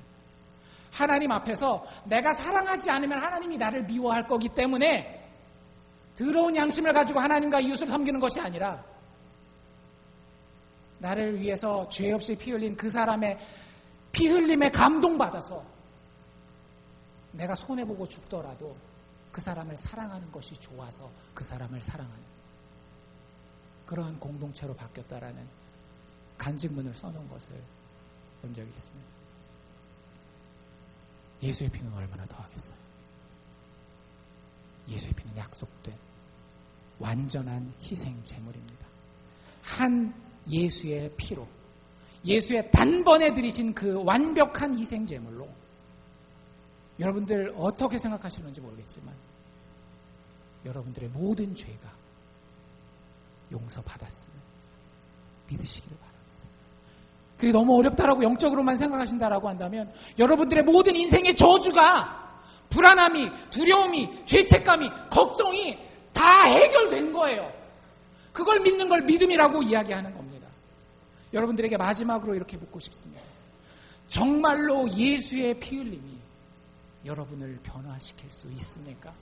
하나님 앞에서 내가 사랑하지 않으면 하나님이 나를 미워할 거기 때문에 더러운 양심을 가지고 하나님과 이웃을 섬기는 것이 아니라 나를 위해서 죄 없이 피 흘린 그 사람의 피 흘림에 감동받아서 내가 손해보고 죽더라도 그 사람을 사랑하는 것이 좋아서 그 사람을 사랑하는 그러한 공동체로 바뀌었다라는 간직문을 써놓은 것을 본 적이 있습니다. 예수의 피는 얼마나 더하겠어요? 예수의 피는 약속된 완전한 희생 제물입니다. 한 예수의 피로, 예수의 단번에 들이신 그 완벽한 희생 제물로 여러분들 어떻게 생각하시는지 모르겠지만 여러분들의 모든 죄가 용서받았음을 믿으시기를 바랍니다. 그게 너무 어렵다라고 영적으로만 생각하신다라고 한다면 여러분들의 모든 인생의 저주가 불안함이, 두려움이, 죄책감이, 걱정이 다 해결된 거예요. 그걸 믿는 걸 믿음이라고 이야기하는 겁니다. 여러분들에게 마지막으로 이렇게 묻고 싶습니다. 정말로 예수의 피 흘림이 여러분을 변화시킬 수 있습니까?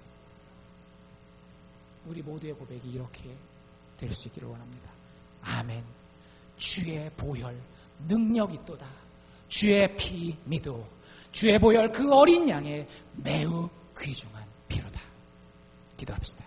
우리 모두의 고백이 이렇게 될 수 있기를 원합니다. 아멘. 주의 보혈 능력이 있도다. 주의 피 믿어. 주의 보혈 그 어린 양의 매우 귀중한 피로다. 기도합시다.